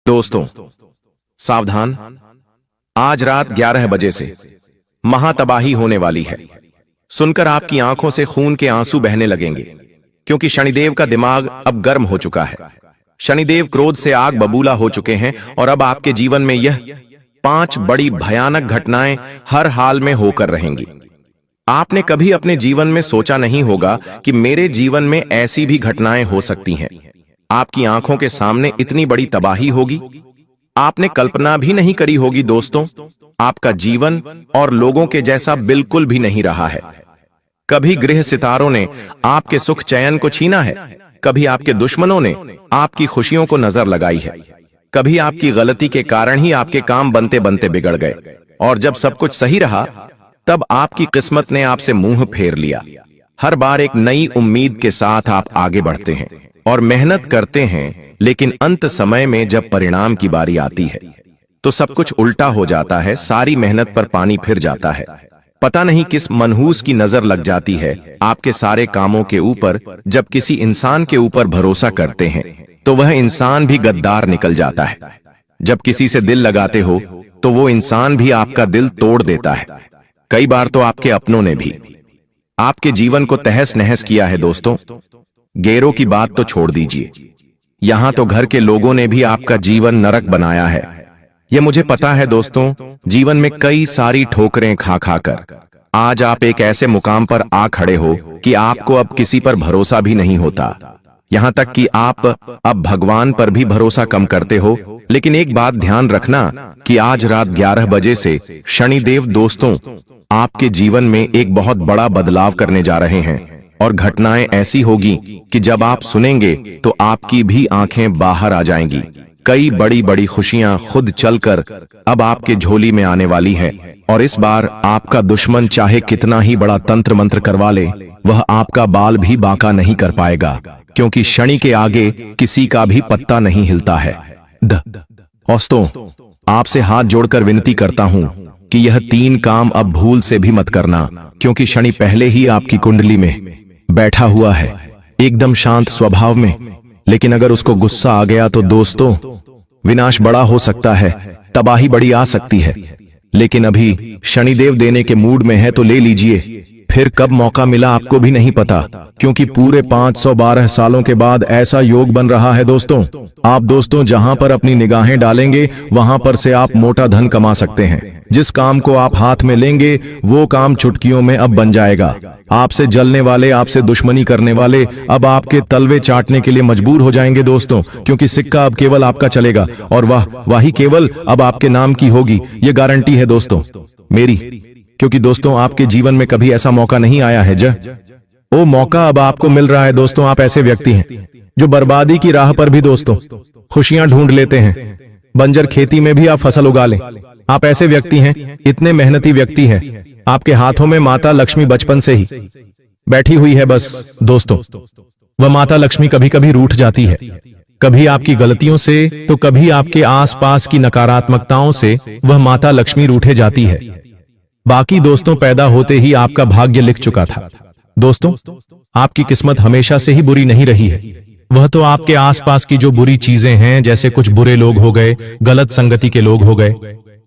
दोस्तों सावधान, आज रात 11 बजे से महातबाही होने वाली है। सुनकर आपकी आंखों से खून के आंसू बहने लगेंगे, क्योंकि शनिदेव का दिमाग अब गर्म हो चुका है। शनिदेव क्रोध से आग बबूला हो चुके हैं और अब आपके जीवन में यह 5 बड़ी भयानक घटनाएं हर हाल में होकर रहेंगी। आपने कभी अपने जीवन में सोचा नहीं होगा कि मेरे जीवन में ऐसी भी घटनाएं हो सकती हैं। आपकी आंखों के सामने इतनी बड़ी तबाही होगी, आपने कल्पना भी नहीं करी होगी। दोस्तों, आपका जीवन और लोगों के जैसा बिल्कुल भी नहीं रहा है। कभी गृह सितारों ने आपके सुख चैन को छीना है, कभी आपके दुश्मनों ने आपकी खुशियों को नजर लगाई है, कभी आपकी गलती के कारण ही आपके काम बनते बनते बिगड़ गए, और जब सब कुछ सही रहा तब आपकी किस्मत ने आपसे मुंह फेर लिया। हर बार एक नई उम्मीद के साथ आप आगे बढ़ते हैं और मेहनत करते हैं, लेकिन अंत समय में जब परिणाम की बारी आती है तो सब कुछ उल्टा हो जाता है। सारी मेहनत पर पानी फिर जाता है। पता नहीं किस मनहूस की नजर लग जाती है आपके सारे कामों के ऊपर। जब किसी इंसान के ऊपर भरोसा करते हैं तो वह इंसान भी गद्दार निकल जाता है। जब किसी से दिल लगाते हो तो वो इंसान भी आपका दिल तोड़ देता है। कई बार तो आपके अपनों ने भी आपके जीवन को तहस नहस किया है। दोस्तों, गैरों की बात तो छोड़ दीजिए, यहां तो घर के लोगों ने भी आपका जीवन नरक बनाया है। यह मुझे पता है। दोस्तों, जीवन में कई सारी ठोकरें खा खाकर आज आप एक ऐसे मुकाम पर आ खड़े हो कि आपको अब किसी पर भरोसा भी नहीं होता। यहां तक कि आप अब भगवान पर भी भरोसा कम करते हो। लेकिन एक बात ध्यान रखना कि आज रात 11 बजे से शनिदेव दोस्तों आपके जीवन में एक बहुत बड़ा बदलाव करने जा रहे हैं, और घटनाएं ऐसी होगी कि जब आप सुनेंगे तो आपकी भी आंखें बाहर आ जाएंगी। कई बड़ी बड़ी खुशियां खुद चलकर अब आपके झोली में आने वाली है, और इस बार आपका दुश्मन चाहे कितना ही बड़ा तंत्र मंत्र करवा ले, वह आपका बाल भी बांका नहीं कर पाएगा, क्योंकि शनि के आगे किसी का भी पत्ता नहीं हिलता है। दोस्तों, आपसे हाथ जोड़कर विनती करता हूं कि यह 3 काम अब भूल से भी मत करना, क्योंकि शनि पहले ही आपकी कुंडली में बैठा हुआ है, एकदम शांत स्वभाव में। लेकिन अगर उसको गुस्सा आ गया तो दोस्तों विनाश बड़ा हो सकता है, तबाही बड़ी आ सकती है। लेकिन अभी शनिदेव देने के मूड में है तो ले लीजिए, फिर कब मौका मिला आपको भी नहीं पता, क्योंकि पूरे 512 सालों के बाद ऐसा योग बन रहा है। दोस्तों जहां पर अपनी निगाहें डालेंगे वहां पर से आप मोटा धन कमा सकते हैं। जिस काम को आप हाथ में लेंगे वो काम चुटकियों में अब बन जाएगा। आपसे जलने वाले, आपसे दुश्मनी करने वाले अब आपके तलवे चाटने के लिए मजबूर हो जाएंगे दोस्तों, क्योंकि सिक्का अब केवल आपका चलेगा, और वाही केवल अब आपके नाम की होगी। ये गारंटी है दोस्तों मेरी, क्योंकि दोस्तों आपके जीवन में कभी ऐसा मौका नहीं आया है। वो मौका अब आपको मिल रहा है। दोस्तों, आप ऐसे व्यक्ति हैं जो बर्बादी की राह पर भी दोस्तों खुशियां ढूंढ लेते हैं। बंजर खेती में भी आप फसल उगा लें। आप ऐसे व्यक्ति हैं, इतने मेहनती व्यक्ति हैं, आपके हाथों में माता लक्ष्मी बचपन से ही बैठी हुई है। बस दोस्तों, वह माता लक्ष्मी कभी कभी रूठ जाती है, कभी आपकी गलतियों से तो कभी आपके आसपास की नकारात्मकताओं से वह माता लक्ष्मी रूठे जाती है। बाकी दोस्तों, पैदा होते ही आपका भाग्य लिख चुका था। दोस्तों, आपकी किस्मत हमेशा से ही बुरी नहीं रही है। वह तो आपके आसपास की जो बुरी चीजें हैं, जैसे कुछ बुरे लोग हो गए, गलत संगति के लोग हो गए,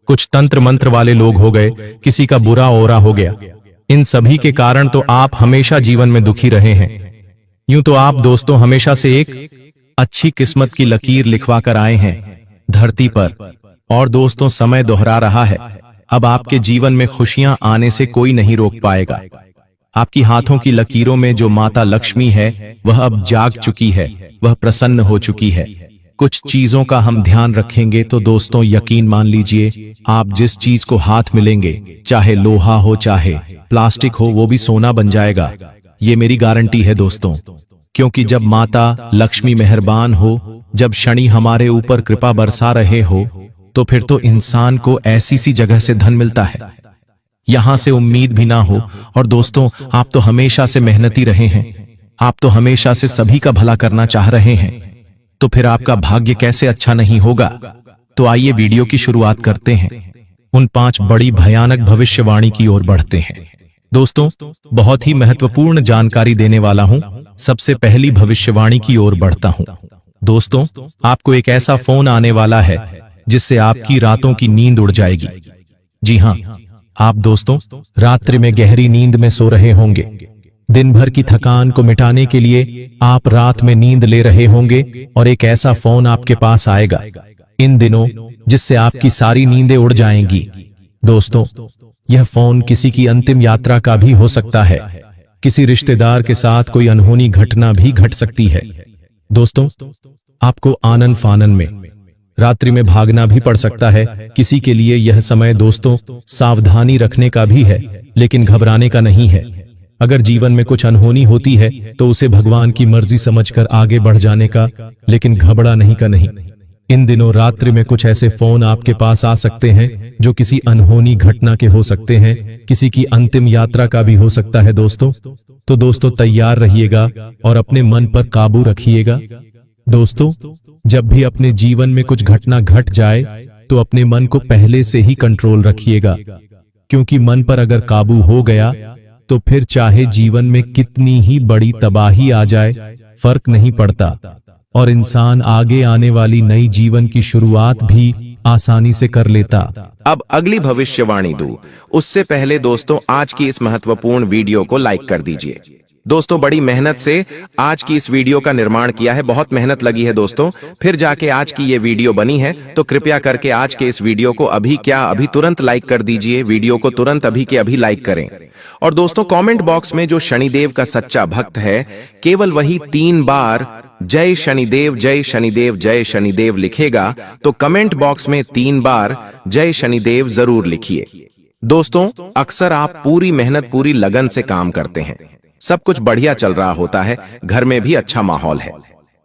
कुछ तंत्र मंत्र वाले लोग हो गए, किसी का बुरा ओरा हो गया, इन सभी के कारण तो आप हमेशा जीवन में दुखी रहे हैं। यूं तो आप दोस्तों हमेशा से एक अच्छी किस्मत की लकीर लिखवा कर आए हैं धरती पर, और दोस्तों समय दोहरा रहा है। अब आपके जीवन में खुशियां आने से कोई नहीं रोक पाएगा। आपकी हाथों की लकीरों में जो माता लक्ष्मी है वह अब जाग चुकी है, वह प्रसन्न हो चुकी है। कुछ चीजों का हम ध्यान रखेंगे तो दोस्तों यकीन मान लीजिए, आप जिस चीज को हाथ मिलेंगे, चाहे लोहा हो चाहे प्लास्टिक हो, वो भी सोना बन जाएगा। ये मेरी गारंटी है दोस्तों, क्योंकि जब माता लक्ष्मी मेहरबान हो, जब शनि हमारे ऊपर कृपा बरसा रहे हो, तो फिर तो इंसान को ऐसी सी जगह से धन मिलता है, यहां से उम्मीद भी ना हो। और दोस्तों, आप तो हमेशा से मेहनती रहे हैं, आप तो हमेशा से सभी का भला करना चाह रहे हैं, तो फिर आपका भाग्य कैसे अच्छा नहीं होगा। तो आइए वीडियो की शुरुआत करते हैं, उन 5 बड़ी भयानक भविष्यवाणी की ओर बढ़ते हैं। दोस्तों, बहुत ही महत्वपूर्ण जानकारी देने वाला हूं। सबसे पहली भविष्यवाणी की ओर बढ़ता हूं। दोस्तों, आपको एक ऐसा फोन आने वाला है जिससे आपकी रातों की नींद उड़ जाएगी। जी हां, आप दोस्तों रात्रि में गहरी नींद में सो रहे होंगे। दिन भर की थकान को मिटाने के लिए आप रात में नींद ले रहे होंगे और एक ऐसा फोन आपके पास आएगा इन दिनों जिससे आपकी सारी नींदें उड़ जाएंगी। दोस्तों, यह फोन किसी की अंतिम यात्रा का भी हो सकता है। किसी रिश्तेदार के साथ कोई अनहोनी घटना भी घट सकती है। दोस्तों, आपको आनन फानन में रात्रि में भागना भी पड़ सकता है। किसी के लिए यह समय दोस्तों सावधानी रखने का भी है, लेकिन घबराने का नहीं है। अगर जीवन में कुछ अनहोनी होती है तो उसे भगवान की मर्जी समझकर आगे बढ़ जाने का, लेकिन घबरा नहीं का नहीं। इन दिनों रात्रि में कुछ ऐसे फोन आपके पास आ सकते हैं जो किसी अनहोनी घटना के हो सकते हैं, किसी की अंतिम यात्रा का भी हो सकता है दोस्तों। तो दोस्तों तैयार रहिएगा और अपने मन पर काबू रखिएगा। दोस्तों, जब भी अपने जीवन में कुछ घटना घट जाए तो अपने मन को पहले से ही कंट्रोल रखिएगा, क्योंकि मन पर अगर काबू हो गया तो फिर चाहे जीवन में कितनी ही बड़ी तबाही आ जाए फर्क नहीं पड़ता और इंसान आगे आने वाली नई जीवन की शुरुआत भी आसानी से कर लेता। अब अगली भविष्यवाणी दूं, उससे पहले दोस्तों आज की इस महत्वपूर्ण वीडियो को लाइक कर दीजिए। दोस्तों, बड़ी मेहनत से आज की इस वीडियो का निर्माण किया है, बहुत मेहनत लगी है दोस्तों, फिर जाके आज की ये वीडियो बनी है। तो कृपया करके आज के इस वीडियो को अभी तुरंत लाइक कर दीजिए। वीडियो को तुरंत अभी के अभी लाइक करें। और दोस्तों, कमेंट बॉक्स में जो शनिदेव का सच्चा भक्त है केवल वही 3 बार जय शनिदेव जय शनिदेव जय शनिदेव लिखेगा। तो कमेंट बॉक्स में 3 बार जय शनिदेव जरूर लिखिए। दोस्तों, अक्सर आप पूरी मेहनत पूरी लगन से काम करते हैं, सब कुछ बढ़िया चल रहा होता है, घर में भी अच्छा माहौल है,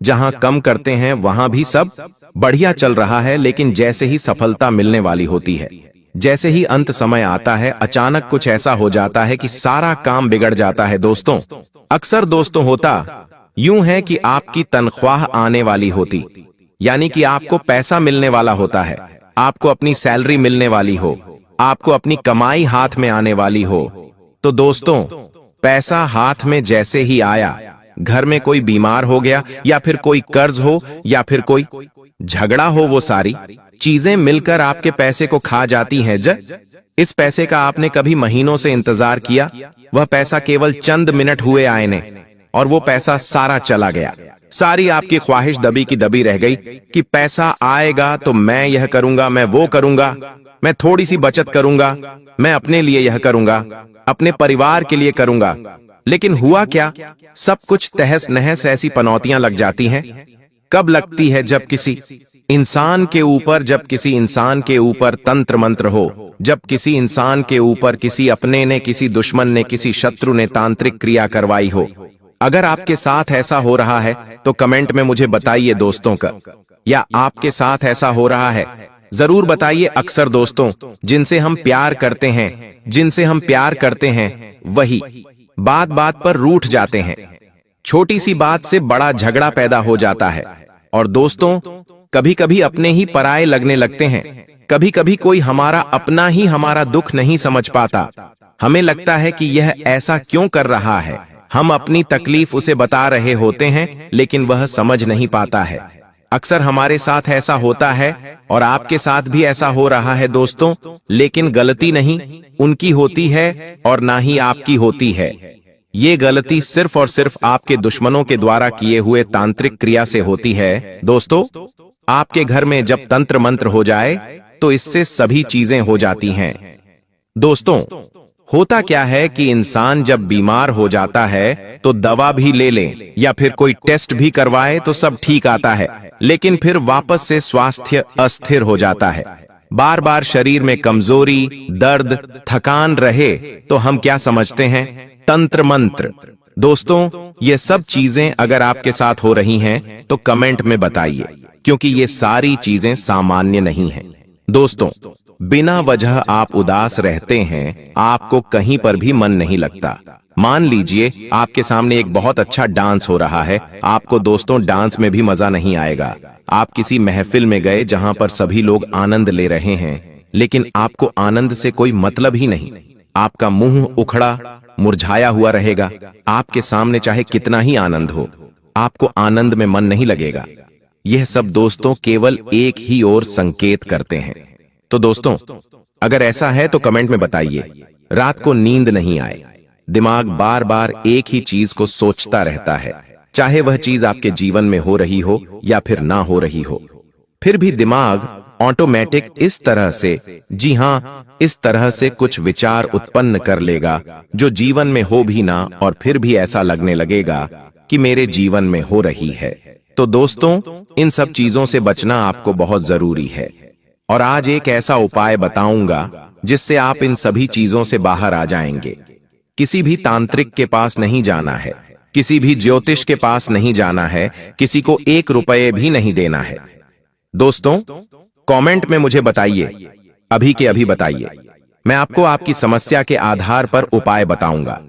जहां कम करते हैं वहां भी सब बढ़िया चल रहा है, लेकिन जैसे ही सफलता मिलने वाली होती है, जैसे ही अंत समय आता है, अचानक कुछ ऐसा हो जाता है कि सारा काम बिगड़ जाता है। दोस्तों, अक्सर दोस्तों होता यूं है कि आपकी तनख्वाह आने वाली होती, यानी कि आपको पैसा मिलने वाला होता है, आपको अपनी सैलरी मिलने वाली हो, आपको अपनी कमाई हाथ में आने वाली हो। तो दोस्तों, पैसा हाथ में जैसे ही आया, घर में कोई बीमार हो गया या फिर कोई कर्ज हो या फिर कोई झगड़ा हो, वो सारी चीजें मिलकर आपके पैसे को खा जाती हैं। इस पैसे का आपने कभी महीनों से इंतजार किया, वह पैसा केवल चंद मिनट हुए आए ने और वो पैसा सारा चला गया। सारी आपकी ख्वाहिश दबी की दबी रह गई कि पैसा आएगा तो मैं यह करूंगा, मैं वो करूंगा, मैं थोड़ी सी बचत करूंगा, मैं अपने लिए यह करूंगा, अपने परिवार के लिए करूंगा। लेकिन हुआ क्या, सब कुछ तहस नहस ऐसी पनौतियां लग जाती हैं। कब लगती है, जब किसी इंसान के ऊपर तंत्र मंत्र हो, जब किसी इंसान के ऊपर किसी अपने ने, किसी दुश्मन ने, किसी शत्रु ने तांत्रिक क्रिया करवाई हो। अगर आपके साथ ऐसा हो रहा है तो कमेंट में मुझे बताइए दोस्तों का, या आपके साथ ऐसा हो रहा है जरूर बताइए। अक्सर दोस्तों जिनसे हम प्यार करते हैं वही बात बात पर रूठ जाते हैं, छोटी सी बात से बड़ा झगड़ा पैदा हो जाता है। और दोस्तों, कभी कभी अपने ही पराये लगने लगते हैं, कभी कभी कोई हमारा अपना ही हमारा दुख नहीं समझ पाता। हमें लगता है कि यह ऐसा क्यों कर रहा है, हम अपनी तकलीफ उसे बता रहे होते हैं लेकिन वह समझ नहीं पाता है। अक्सर हमारे साथ ऐसा होता है और आपके साथ भी ऐसा हो रहा है दोस्तों, लेकिन गलती नहीं उनकी होती है और ना ही आपकी होती है। ये गलती सिर्फ और सिर्फ आपके दुश्मनों के द्वारा किए हुए तांत्रिक क्रिया से होती है। दोस्तों, आपके घर में जब तंत्र मंत्र हो जाए तो इससे सभी चीजें हो जाती हैं। दोस्तों, होता क्या है कि इंसान जब बीमार हो जाता है तो दवा भी ले ले या फिर कोई टेस्ट भी करवाए तो सब ठीक आता है, लेकिन फिर वापस से स्वास्थ्य अस्थिर हो जाता है। बार बार शरीर में कमजोरी, दर्द, थकान रहे तो हम क्या समझते हैं, तंत्र मंत्र। दोस्तों, ये सब चीजें अगर आपके साथ हो रही हैं तो कमेंट में बताइए, क्योंकि ये सारी चीजें सामान्य नहीं हैं। दोस्तों, बिना वजह आप उदास रहते हैं, आपको कहीं पर भी मन नहीं लगता। मान लीजिए आपके सामने एक बहुत अच्छा डांस हो रहा है, आपको दोस्तों डांस में भी मजा नहीं आएगा। आप किसी महफिल में गए जहां पर सभी लोग आनंद ले रहे हैं, लेकिन आपको आनंद से कोई मतलब ही नहीं। आपका मुंह उखड़ा मुरझाया हुआ रहेगा। आपके सामने चाहे कितना ही आनंद हो, आपको आनंद में मन नहीं लगेगा। यह सब दोस्तों केवल एक ही ओर संकेत करते हैं। तो दोस्तों, अगर ऐसा है तो कमेंट में बताइए। रात को नींद नहीं आए, दिमाग बार बार एक ही चीज को सोचता रहता है, चाहे वह चीज आपके जीवन में हो रही हो या फिर ना हो रही हो, फिर भी दिमाग ऑटोमेटिक इस तरह से, जी हां, इस तरह से कुछ विचार उत्पन्न कर लेगा जो जीवन में हो भी ना, और फिर भी ऐसा लगने लगेगा कि मेरे जीवन में हो रही है। तो दोस्तों, इन सब चीजों से बचना आपको बहुत जरूरी है, और आज एक ऐसा उपाय बताऊंगा जिससे आप इन सभी चीजों से बाहर आ जाएंगे। किसी भी तांत्रिक के पास नहीं जाना है, किसी भी ज्योतिष के पास नहीं जाना है, किसी को 1 रुपये भी नहीं देना है। दोस्तों, कमेंट में मुझे बताइए, अभी के अभी बताइए। मैं आपको आपकी समस्या के आधार पर उपाय बताऊंगा।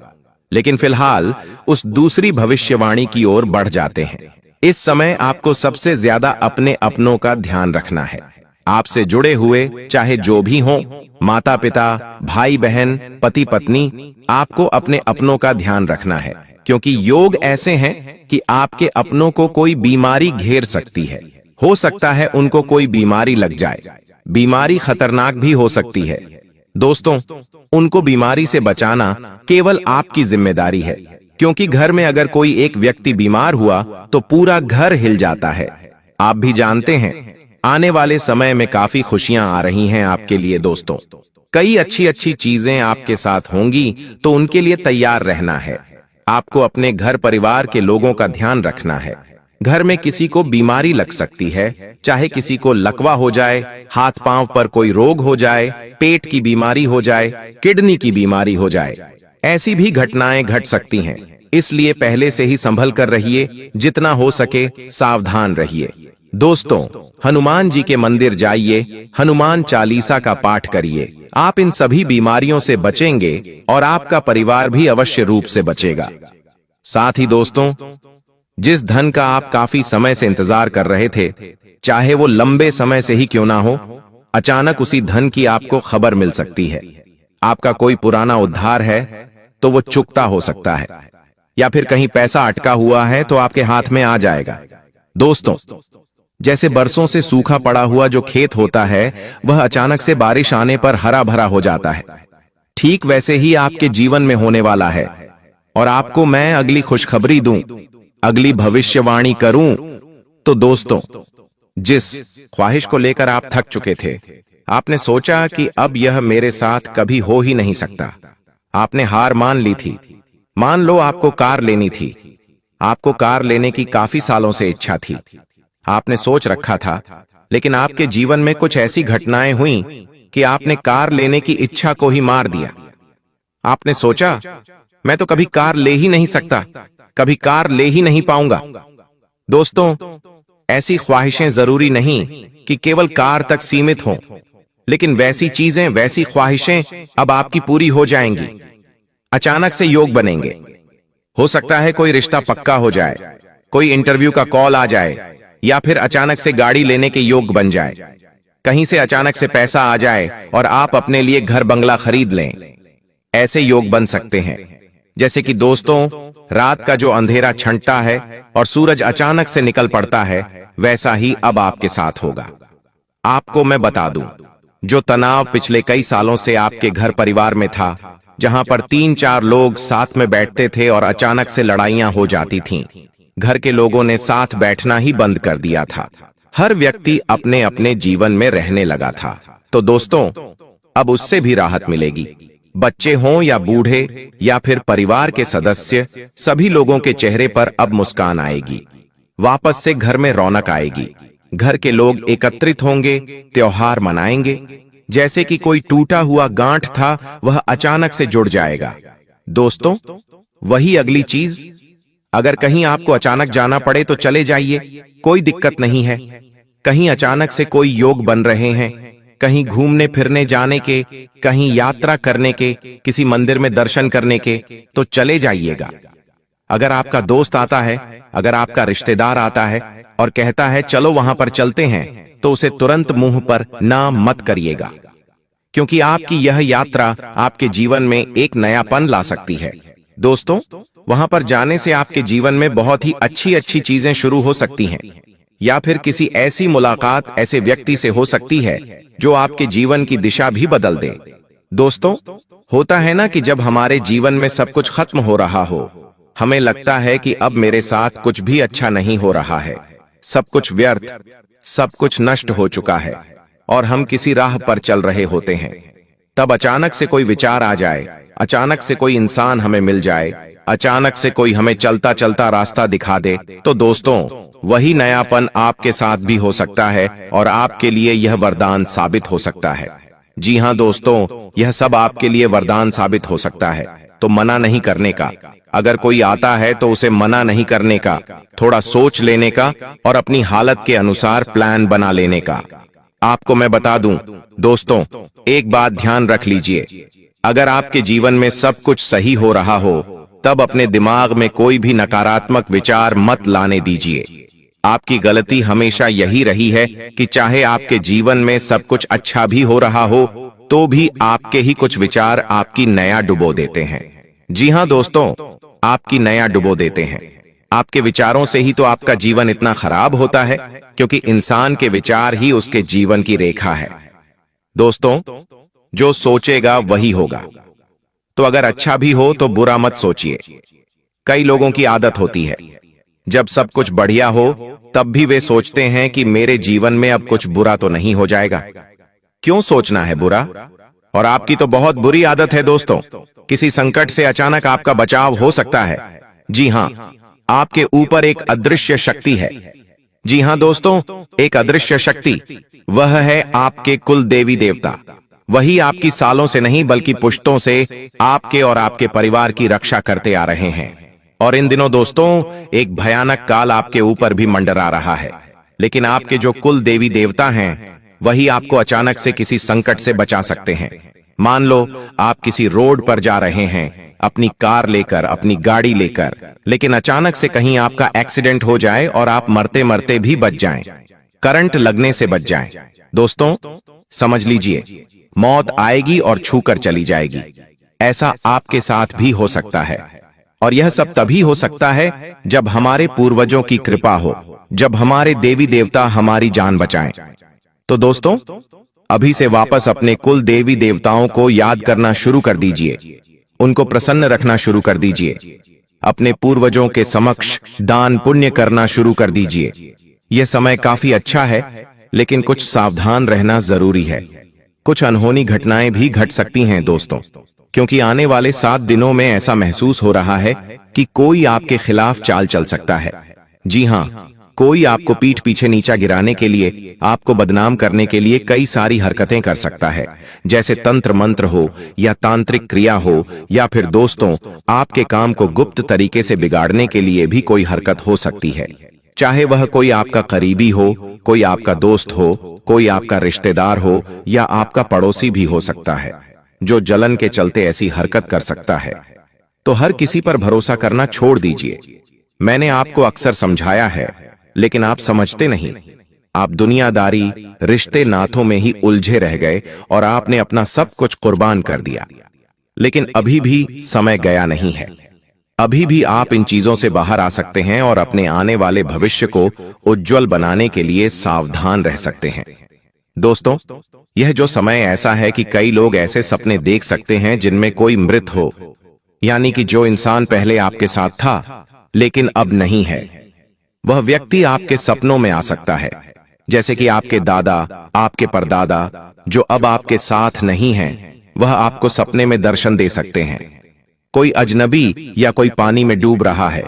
लेकिन फिलहाल उस दूसरी भविष्यवाणी की ओर बढ़ जाते हैं। इस समय आपको सबसे ज्यादा अपने अपनों का ध्यान रखना है। आपसे जुड़े हुए चाहे जो भी हों, माता पिता, भाई बहन, पति पत्नी, आपको अपने अपनों का ध्यान रखना है, क्योंकि योग ऐसे हैं कि आपके अपनों को कोई बीमारी घेर सकती है। हो सकता है उनको कोई बीमारी लग जाए, बीमारी खतरनाक भी हो सकती है। दोस्तों, उनको बीमारी से बचाना केवल आपकी जिम्मेदारी है, क्योंकि घर में अगर कोई एक व्यक्ति बीमार हुआ तो पूरा घर हिल जाता है। आप भी जानते हैं, आने वाले समय में काफी खुशियां आ रही हैं आपके लिए। दोस्तों, कई अच्छी अच्छी चीजें आपके साथ होंगी, तो उनके लिए तैयार रहना है। आपको अपने घर परिवार के लोगों का ध्यान रखना है। घर में किसी को बीमारी लग सकती है, चाहे किसी को लकवा हो जाए, हाथ पांव पर कोई रोग हो जाए, पेट की बीमारी हो जाए, किडनी की बीमारी हो जाए, ऐसी भी घटनाएं घट सकती हैं। इसलिए पहले से ही संभल कर रहिए, जितना हो सके सावधान रहिए। दोस्तों, हनुमान जी के मंदिर जाइए, हनुमान चालीसा का पाठ करिए। आप इन सभी बीमारियों से बचेंगे और आपका परिवार भी अवश्य रूप से बचेगा। साथ ही दोस्तों, जिस धन का आप काफी समय से इंतजार कर रहे थे, चाहे वो लंबे समय से ही क्यों ना हो, अचानक उसी धन की आपको खबर मिल सकती है। आपका कोई पुराना उद्धार है तो वो चुकता हो सकता है, या फिर कहीं पैसा अटका हुआ है तो आपके हाथ में आ जाएगा। दोस्तों, जैसे बरसों से सूखा पड़ा हुआ जो खेत होता है, वह अचानक से बारिश आने पर हरा भरा हो जाता है, ठीक वैसे ही आपके जीवन में होने वाला है। और आपको मैं अगली खुशखबरी दूं, अगली भविष्यवाणी करूं, तो दोस्तों, जिस ख्वाहिश को लेकर आप थक चुके थे, आपने सोचा कि अब यह मेरे साथ कभी हो ही नहीं सकता, आपने हार मान ली थी। मान लो आपको कार लेनी थी, आपको कार लेने की काफी सालों से इच्छा थी, आपने सोच रखा था, लेकिन आपके जीवन में कुछ ऐसी घटनाएं हुई कि आपने कार लेने की इच्छा को ही मार दिया। आपने सोचा, मैं तो कभी कार ले ही नहीं सकता, कभी कार ले ही नहीं पाऊंगा। दोस्तों, ऐसी ख्वाहिशें जरूरी नहीं कि केवल कार तक सीमित हों, लेकिन वैसी चीजें, वैसी ख्वाहिशें अब आपकी पूरी हो जाएंगी। अचानक से योग बनेंगे। हो सकता है कोई रिश्ता पक्का हो जाए, कोई इंटरव्यू का कॉल आ जाए, या फिर अचानक से गाड़ी लेने के योग बन जाए, कहीं से अचानक से पैसा आ जाए और आप अपने लिए घर बंगला खरीद लें। ऐसे योग बन सकते हैं। जैसे कि दोस्तों, रात का जो अंधेरा छंटता है और सूरज अचानक से निकल पड़ता है, वैसा ही अब आपके साथ होगा। आपको मैं बता दूं, जो तनाव पिछले कई सालों से आपके घर परिवार में था, जहां पर 3-4 लोग साथ में बैठते थे और अचानक से लड़ाइयां हो जाती थीं, घर के लोगों ने साथ बैठना ही बंद कर दिया था। हर व्यक्ति अपने अपने जीवन में रहने लगा था। तो दोस्तों, अब उससे भी राहत मिलेगी। बच्चे हों या बूढ़े या फिर परिवार के सदस्य, सभी लोगों के चेहरे पर अब मुस्कान आएगी। वापस से घर में रौनक आएगी। घर के लोग एकत्रित होंगे, त्योहार मनाएंगे। जैसे कि कोई टूटा हुआ गांठ था, वह अचानक से जुड़ जाएगा। दोस्तों, वही अगली चीज, अगर कहीं आपको अचानक जाना पड़े तो चले जाइए, कोई दिक्कत नहीं है। कहीं अचानक से कोई योग बन रहे हैं, कहीं घूमने फिरने जाने के, कहीं यात्रा करने के, किसी मंदिर में दर्शन करने के, तो चले जाइएगा। अगर आपका दोस्त आता है, अगर आपका रिश्तेदार आता है और कहता है चलो वहां पर चलते हैं, तो उसे तुरंत मुंह पर ना मत करिएगा, क्योंकि आपकी यह यात्रा आपके जीवन में एक नयापन ला सकती है। दोस्तों, वहां पर जाने से आपके जीवन में बहुत ही अच्छी अच्छी चीजें शुरू हो सकती हैं। या फिर किसी ऐसी मुलाकात ऐसे व्यक्ति से हो सकती है जो आपके जीवन की दिशा भी बदल दे। दोस्तों, होता है ना कि जब हमारे जीवन में सब कुछ खत्म हो रहा हो, हमें लगता है कि अब मेरे साथ कुछ भी अच्छा नहीं हो रहा है, सब कुछ व्यर्थ, सब कुछ नष्ट हो चुका है और हम किसी राह पर चल रहे होते हैं। तब अचानक से कोई विचार आ जाए, अचानक से कोई इंसान हमें मिल जाए, अचानक से कोई हमें चलता चलता रास्ता दिखा दे, तो दोस्तों वही नयापन आपके साथ भी हो सकता है और आपके लिए यह वरदान साबित हो सकता है। जी हाँ दोस्तों, यह सब आपके लिए वरदान साबित हो सकता है। तो मना नहीं करने का, अगर कोई आता है तो उसे मना नहीं करने का, थोड़ा सोच लेने का और अपनी हालत के अनुसार प्लान बना लेने का। आपको मैं बता दूं दोस्तों, एक बात ध्यान रख लीजिए, अगर आपके जीवन में सब कुछ सही हो रहा हो तब अपने दिमाग में कोई भी नकारात्मक विचार मत लाने दीजिए। आपकी गलती हमेशा यही रही है कि चाहे आपके जीवन में सब कुछ अच्छा भी हो रहा हो तो भी आपके ही कुछ विचार आपकी नया डुबो देते हैं। जी हाँ दोस्तों, आपकी नया डुबो देते हैं। आपके विचारों से ही तो आपका जीवन इतना खराब होता है, क्योंकि इंसान के विचार ही उसके जीवन की रेखा है। दोस्तों, जो सोचेगा वही होगा। तो अगर अच्छा भी हो तो बुरा मत सोचिए। कई लोगों की आदत होती है, जब सब कुछ बढ़िया हो तब भी वे सोचते हैं कि मेरे जीवन में अब कुछ बुरा तो नहीं हो जाएगा। क्यों सोचना है बुरा? और आपकी तो बहुत बुरी आदत है दोस्तों, किसी संकट से अचानक आपका बचाव हो सकता है। जी हाँ, आपके ऊपर एक अदृश्य शक्ति है। जी हाँ दोस्तों, एक अदृश्य शक्ति, वह है आपके कुल देवी देवता। वही आपकी सालों से नहीं बल्कि पुश्तों से आपके और आपके परिवार की रक्षा करते आ रहे हैं। और इन दिनों दोस्तों एक भयानक काल आपके ऊपर भी मंडरा रहा है, लेकिन आपके जो कुल देवी देवता हैं वही आपको अचानक से किसी संकट से बचा सकते हैं। मान लो आप किसी रोड पर जा रहे हैं अपनी कार लेकर, अपनी गाड़ी लेकर, लेकिन अचानक से कहीं आपका एक्सीडेंट हो जाए और आप मरते मरते भी बच जाएं, करंट लगने से बच जाएं। दोस्तों समझ लीजिए, मौत आएगी और छूकर चली जाएगी। ऐसा आपके साथ भी हो सकता है, और यह सब तभी हो सकता है जब हमारे पूर्वजों की कृपा हो, जब हमारे देवी देवता हमारी जान बचाएं। तो दोस्तों अभी से वापस अपने कुल देवी देवताओं को याद करना शुरू कर दीजिए, उनको प्रसन्न रखना शुरू कर दीजिए, अपने पूर्वजों के समक्ष दान पुण्य करना शुरू कर दीजिए। यह समय काफी अच्छा है, लेकिन कुछ सावधान रहना जरूरी है। कुछ अनहोनी घटनाएं भी घट सकती हैं दोस्तों, क्योंकि आने वाले 7 दिनों में ऐसा महसूस हो रहा है कि कोई आपके खिलाफ चाल चल सकता है। जी हाँ, कोई आपको पीठ पीछे नीचा गिराने के लिए, आपको बदनाम करने के लिए कई सारी हरकतें कर सकता है, जैसे तंत्र मंत्र हो या तांत्रिक क्रिया हो, या फिर दोस्तों आपके काम को गुप्त तरीके से बिगाड़ने के लिए भी कोई हरकत हो सकती है। चाहे वह कोई आपका करीबी हो, कोई आपका दोस्त हो, कोई आपका रिश्तेदार हो, या आपका पड़ोसी भी हो सकता है, जो जलन के चलते ऐसी हरकत कर सकता है। तो हर किसी पर भरोसा करना छोड़ दीजिए। मैंने आपको अक्सर समझाया है, लेकिन आप समझते नहीं। आप दुनियादारी, रिश्ते नातों में ही उलझे रह गए और आपने अपना सब कुछ कुर्बान कर दिया। लेकिन अभी भी समय गया नहीं है। अभी भी आप इन चीजों से बाहर आ सकते हैं और अपने आने वाले भविष्य को उज्जवल बनाने के लिए सावधान रह सकते हैं। दोस्तों, यह जो समय ऐसा है कि कई लोग ऐसे सपने देख सकते हैं जिनमें कोई मृत हो, यानी कि जो इंसान पहले आपके साथ था लेकिन अब नहीं है, वह व्यक्ति आपके सपनों में आ सकता है। जैसे कि आपके दादा, आपके परदादा जो अब आपके साथ नहीं हैं, वह आपको सपने में दर्शन दे सकते हैं। कोई अजनबी या कोई पानी में डूब रहा है,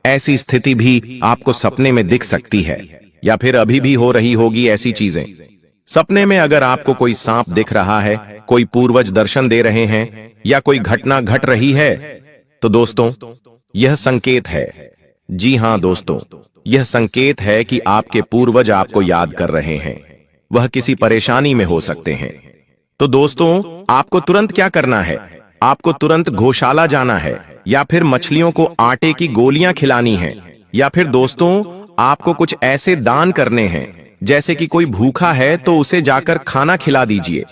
ऐसी स्थिति भी आपको सपने में दिख सकती है, या फिर अभी भी हो रही होगी ऐसी चीजें। सपने में अगर आपको कोई सांप दिख रहा है, कोई पूर्वज दर्शन दे रहे हैं, या कोई घटना घट रही है, तो दोस्तों यह संकेत है। जी हां दोस्तों, यह संकेत है कि आपके पूर्वज आपको याद कर रहे हैं। वह किसी परेशानी में हो सकते हैं। तो दोस्तों आपको तुरंत क्या करना है? आपको तुरंत गौशाला जाना है, या फिर मछलियों को आटे की गोलियां खिलानी है, या फिर दोस्तों आपको कुछ ऐसे दान करने हैं, जैसे कि कोई भूखा है तो उसे जाकर खाना खिला दीजिए,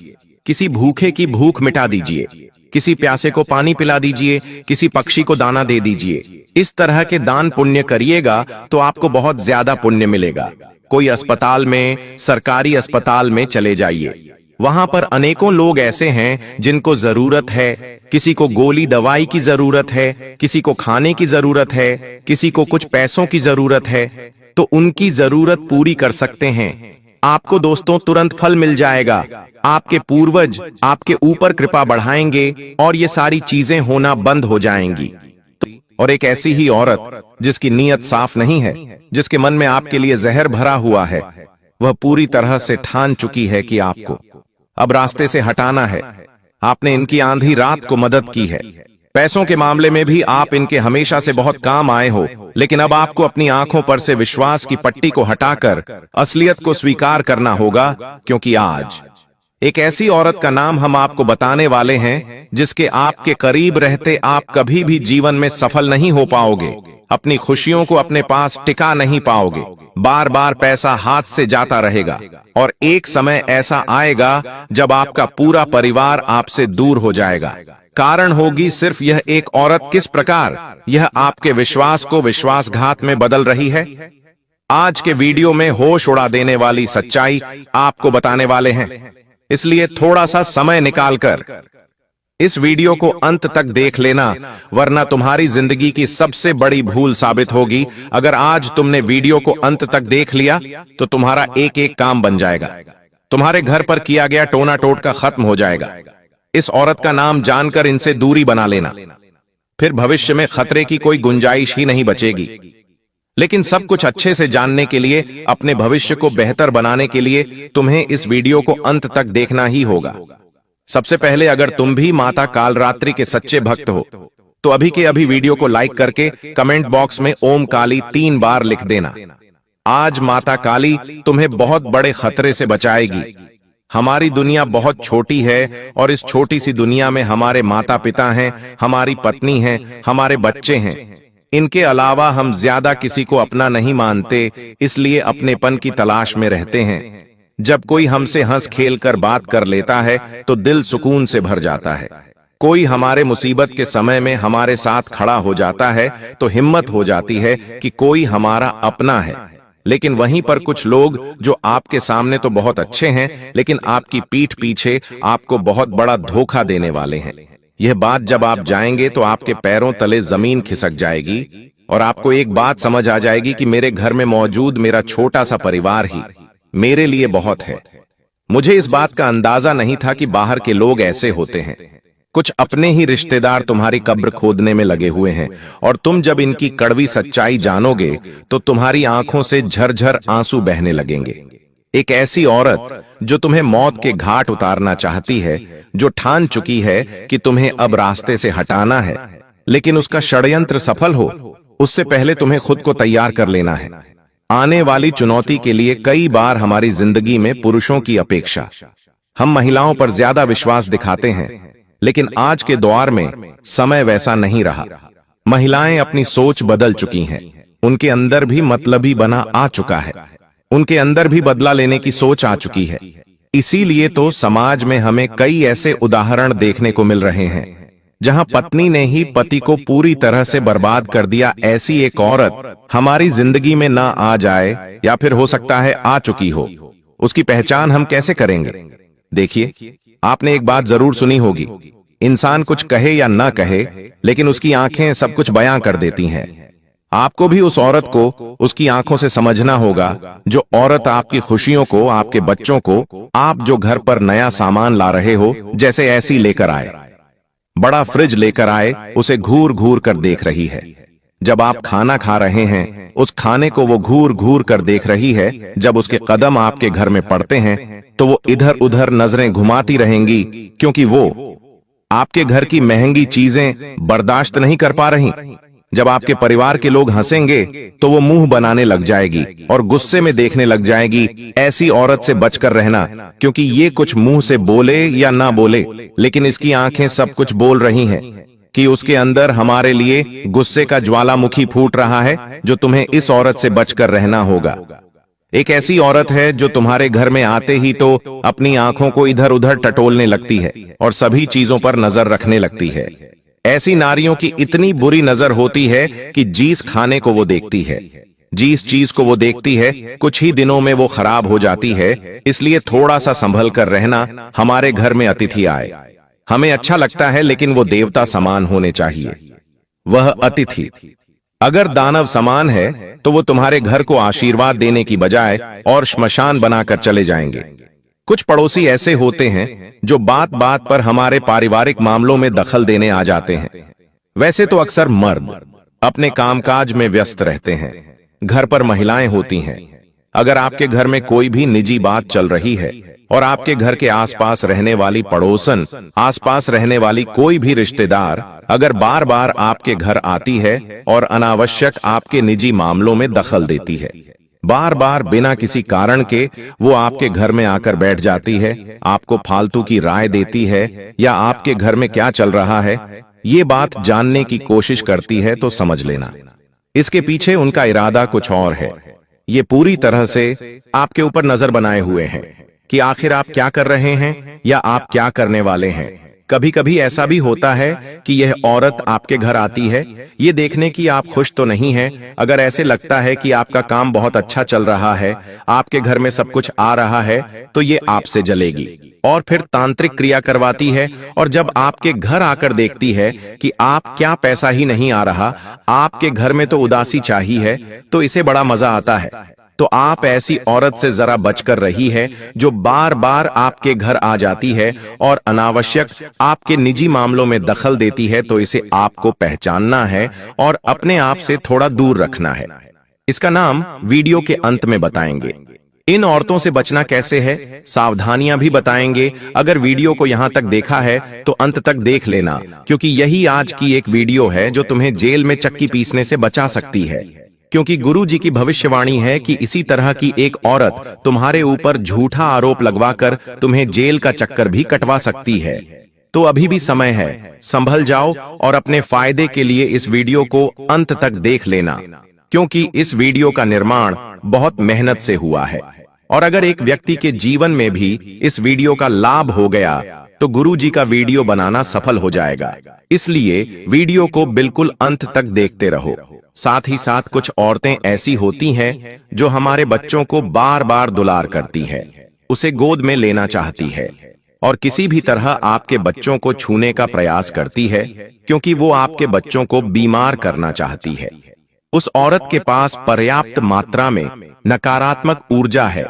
किसी भूखे की भूख मिटा दीजिए, किसी प्यासे को पानी पिला दीजिए, किसी पक्षी को दाना दे दीजिए। इस तरह के दान पुण्य करिएगा तो आपको बहुत ज्यादा पुण्य मिलेगा। कोई अस्पताल में, सरकारी अस्पताल में चले जाइए, वहां पर अनेकों लोग ऐसे हैं जिनको जरूरत है। किसी को गोली दवाई की जरूरत है, किसी को खाने की जरूरत है, किसी को कुछ पैसों की जरूरत है, तो उनकी जरूरत पूरी कर सकते हैं। आपको दोस्तों तुरंत फल मिल जाएगा। आपके पूर्वज आपके ऊपर कृपा बढ़ाएंगे और ये सारी चीजें होना बंद हो जाएंगी। और एक ऐसी ही औरत जिसकी नीयत साफ नहीं है, जिसके मन में आपके लिए जहर भरा हुआ है, वह पूरी तरह से ठान चुकी है कि आपको अब रास्ते से हटाना है। आपने इनकी आंधी रात को मदद की है। पैसों के मामले में भी आप इनके हमेशा से बहुत काम आए हो, लेकिन अब आपको अपनी आंखों पर से विश्वास की पट्टी को हटाकर असलियत को स्वीकार करना होगा, क्योंकि आज एक ऐसी औरत का नाम हम आपको बताने वाले हैं जिसके आपके करीब रहते आप कभी भी जीवन में सफल नहीं हो पाओगे, अपनी खुशियों को अपने पास टिका नहीं पाओगे, बार बार पैसा हाथ से जाता रहेगा और एक समय ऐसा आएगा जब आपका पूरा परिवार आपसे दूर हो जाएगा। कारण होगी सिर्फ यह एक औरत किस प्रकार यह आपके विश्वास को विश्वासघात में बदल रही है। आज के वीडियो में होश उड़ा देने वाली सच्चाई आपको बताने वाले हैं, इसलिए थोड़ा सा समय निकालकर इस वीडियो को अंत तक देख लेना, वरना तुम्हारी जिंदगी की सबसे बड़ी भूल साबित होगी। अगर आज तुमने वीडियो को अंत तक देख लिया तो तुम्हारा एक एक काम बन जाएगा, तुम्हारे घर पर किया गया टोना टोटका खत्म हो जाएगा। इस औरत का नाम जानकर इनसे दूरी बना लेना, फिर भविष्य में खतरे की कोई गुंजाइश ही नहीं बचेगी। लेकिन सब कुछ अच्छे से जानने के लिए, अपने भविष्य को बेहतर बनाने के लिए तुम्हें इस वीडियो को अंत तक देखना ही होगा। सबसे पहले अगर तुम भी माता कालरात्रि के सच्चे भक्त हो तो अभी के अभी वीडियो को लाइक करके कमेंट बॉक्स में ओम काली 3 बार लिख देना। आज माता काली तुम्हें बहुत बड़े खतरे से बचाएगी। हमारी दुनिया बहुत छोटी है और इस छोटी सी दुनिया में हमारे माता पिता हैं, हमारी पत्नी है, हमारे बच्चे हैं। इनके अलावा हम ज्यादा किसी को अपना नहीं मानते, इसलिए अपनेपन की तलाश में रहते हैं। जब कोई हमसे हंस खेल कर बात कर लेता है तो दिल सुकून से भर जाता है। कोई हमारे मुसीबत के समय में हमारे साथ खड़ा हो जाता है तो हिम्मत हो जाती है कि कोई हमारा अपना है। लेकिन वहीं पर कुछ लोग जो आपके सामने तो बहुत अच्छे हैं, लेकिन आपकी पीठ पीछे आपको बहुत बड़ा धोखा देने वाले हैं। यह बात जब आप जाएंगे तो आपके पैरों तले जमीन खिसक जाएगी और आपको एक बात समझ आ जाएगी कि मेरे घर में मौजूद मेरा छोटा सा परिवार ही मेरे लिए बहुत है। मुझे इस बात का अंदाजा नहीं था कि बाहर के लोग ऐसे होते हैं। कुछ अपने ही रिश्तेदार तुम्हारी कब्र खोदने में लगे हुए हैं और तुम जब इनकी कड़वी सच्चाई जानोगे तो तुम्हारी आंखों से झरझर आंसू बहने लगेंगे। एक ऐसी औरत जो तुम्हें मौत के घाट उतारना चाहती है, जो ठान चुकी है कि तुम्हें अब रास्ते से हटाना है, लेकिन उसका षड्यंत्र सफल हो उससे पहले तुम्हें खुद को तैयार कर लेना है। आने वाली चुनौती के लिए कई बार हमारी जिंदगी में पुरुषों की अपेक्षा हम महिलाओं पर ज्यादा विश्वास दिखाते हैं, लेकिन आज के दौर में समय वैसा नहीं रहा। महिलाएं अपनी सोच बदल चुकी हैं, उनके अंदर भी मतलबी बना आ चुका है, उनके अंदर भी बदला लेने की सोच आ चुकी है। इसीलिए तो समाज में हमें कई ऐसे उदाहरण देखने को मिल रहे हैं जहां पत्नी ने ही पति को पूरी तरह से बर्बाद कर दिया। ऐसी एक औरत हमारी जिंदगी में ना आ जाए, या फिर हो सकता है आ चुकी हो, उसकी पहचान हम कैसे करेंगे? देखिए, आपने एक बात जरूर सुनी होगी, इंसान कुछ कहे या ना कहे, लेकिन उसकी आंखें सब कुछ बयां कर देती हैं। आपको भी उस औरत को उसकी आंखों से समझना होगा, जो औरत आपकी खुशियों को, आपके बच्चों को, आप जो घर पर नया सामान ला रहे हो, जैसे ऐसी लेकर आए, बड़ा फ्रिज लेकर आए, उसे घूर घूर कर देख रही है। जब आप खाना खा रहे हैं, उस खाने को वो घूर घूर कर देख रही है। जब उसके कदम आपके घर में पड़ते हैं तो वो इधर उधर नजरें घुमाती रहेंगी, क्योंकि वो आपके घर की महंगी चीजें बर्दाश्त नहीं कर पा रही। जब आपके परिवार के लोग हंसेंगे तो वो मुंह बनाने लग जाएगी और गुस्से में देखने लग जाएगी। ऐसी औरत से बचकर रहना, क्योंकि ये कुछ मुंह से बोले या ना बोले, लेकिन इसकी आंखें सब कुछ बोल रही हैं कि उसके अंदर हमारे लिए गुस्से का ज्वालामुखी फूट रहा है, जो तुम्हें इस औरत से बचकर रहना होगा। एक ऐसी औरत है जो तुम्हारे घर में आते ही तो अपनी आंखों को इधर उधर टटोलने लगती है और सभी चीजों पर नजर रखने लगती है। ऐसी नारियों की इतनी बुरी नजर होती है कि जीस खाने को वो देखती है। जिस चीज को वो देखती है कुछ ही दिनों में वो खराब हो जाती है, इसलिए थोड़ा सा संभल कर रहना। हमारे घर में अतिथि आए, हमें अच्छा लगता है लेकिन वो देवता समान होने चाहिए। वह अतिथि अगर दानव समान है तो वो तुम्हारे घर को आशीर्वाद देने की बजाय और श्मशान बनाकर चले जाएंगे। कुछ पड़ोसी ऐसे होते हैं जो बात बात पर हमारे पारिवारिक मामलों में दखल देने आ जाते हैं। वैसे तो अक्सर मर्द अपने कामकाज में व्यस्त रहते हैं, घर पर महिलाएं होती हैं। अगर आपके घर में कोई भी निजी बात चल रही है और आपके घर के आसपास रहने वाली पड़ोसन, आसपास रहने वाली कोई भी रिश्तेदार अगर बार बार आपके घर आती है और अनावश्यक आपके निजी मामलों में दखल देती है, बार बार बिना किसी कारण के वो आपके घर में आकर बैठ जाती है, आपको फालतू की राय देती है या आपके घर में क्या चल रहा है ये बात जानने की कोशिश करती है, तो समझ लेना इसके पीछे उनका इरादा कुछ और है। ये पूरी तरह से आपके ऊपर नजर बनाए हुए हैं कि आखिर आप क्या कर रहे हैं या आप क्या करने वाले हैं। कभी कभी ऐसा भी होता है कि यह औरत आपके घर आती है ये देखने की आप खुश तो नहीं हैं। अगर ऐसे लगता है कि आपका काम बहुत अच्छा चल रहा है, आपके घर में सब कुछ आ रहा है, तो ये आपसे जलेगी और फिर तांत्रिक क्रिया करवाती है। और जब आपके घर आकर देखती है कि आप क्या पैसा ही नहीं आ रहा, आपके घर में तो उदासी चाहिए है, तो इसे बड़ा मजा आता है। तो आप ऐसी औरत से जरा बचकर रही है जो बार बार आपके घर आ जाती है और अनावश्यक आपके निजी मामलों में दखल देती है। तो इसे आपको पहचानना है और अपने आप से थोड़ा दूर रखना है। इसका नाम वीडियो के अंत में बताएंगे। इन औरतों से बचना कैसे है, सावधानियां भी बताएंगे। अगर वीडियो को यहां तक देखा है तो अंत तक देख लेना, क्योंकि यही आज की एक वीडियो है जो तुम्हें जेल में चक्की पीसने से बचा सकती है। क्योंकि गुरु जी की भविष्यवाणी है कि इसी तरह की एक औरत तुम्हारे ऊपर झूठा आरोप लगवाकर तुम्हें जेल का चक्कर भी कटवा सकती है। तो अभी भी समय है, संभल जाओ और अपने फायदे के लिए इस वीडियो को अंत तक देख लेना, क्योंकि इस वीडियो का निर्माण बहुत मेहनत से हुआ है। और अगर एक व्यक्ति के जीवन में भी इस वीडियो का लाभ हो गया तो गुरु जी का वीडियो बनाना सफल हो जाएगा। इसलिए वीडियो को बिल्कुल अंत तक देखते रहो। साथ ही साथ कुछ औरतें ऐसी होती हैं जो हमारे बच्चों को बार बार दुलार करती है, उसे गोद में लेना चाहती है और किसी भी तरह आपके बच्चों को छूने का प्रयास करती है, क्योंकि वो आपके बच्चों को बीमार करना चाहती है। उस औरत के पास पर्याप्त मात्रा में नकारात्मक ऊर्जा है।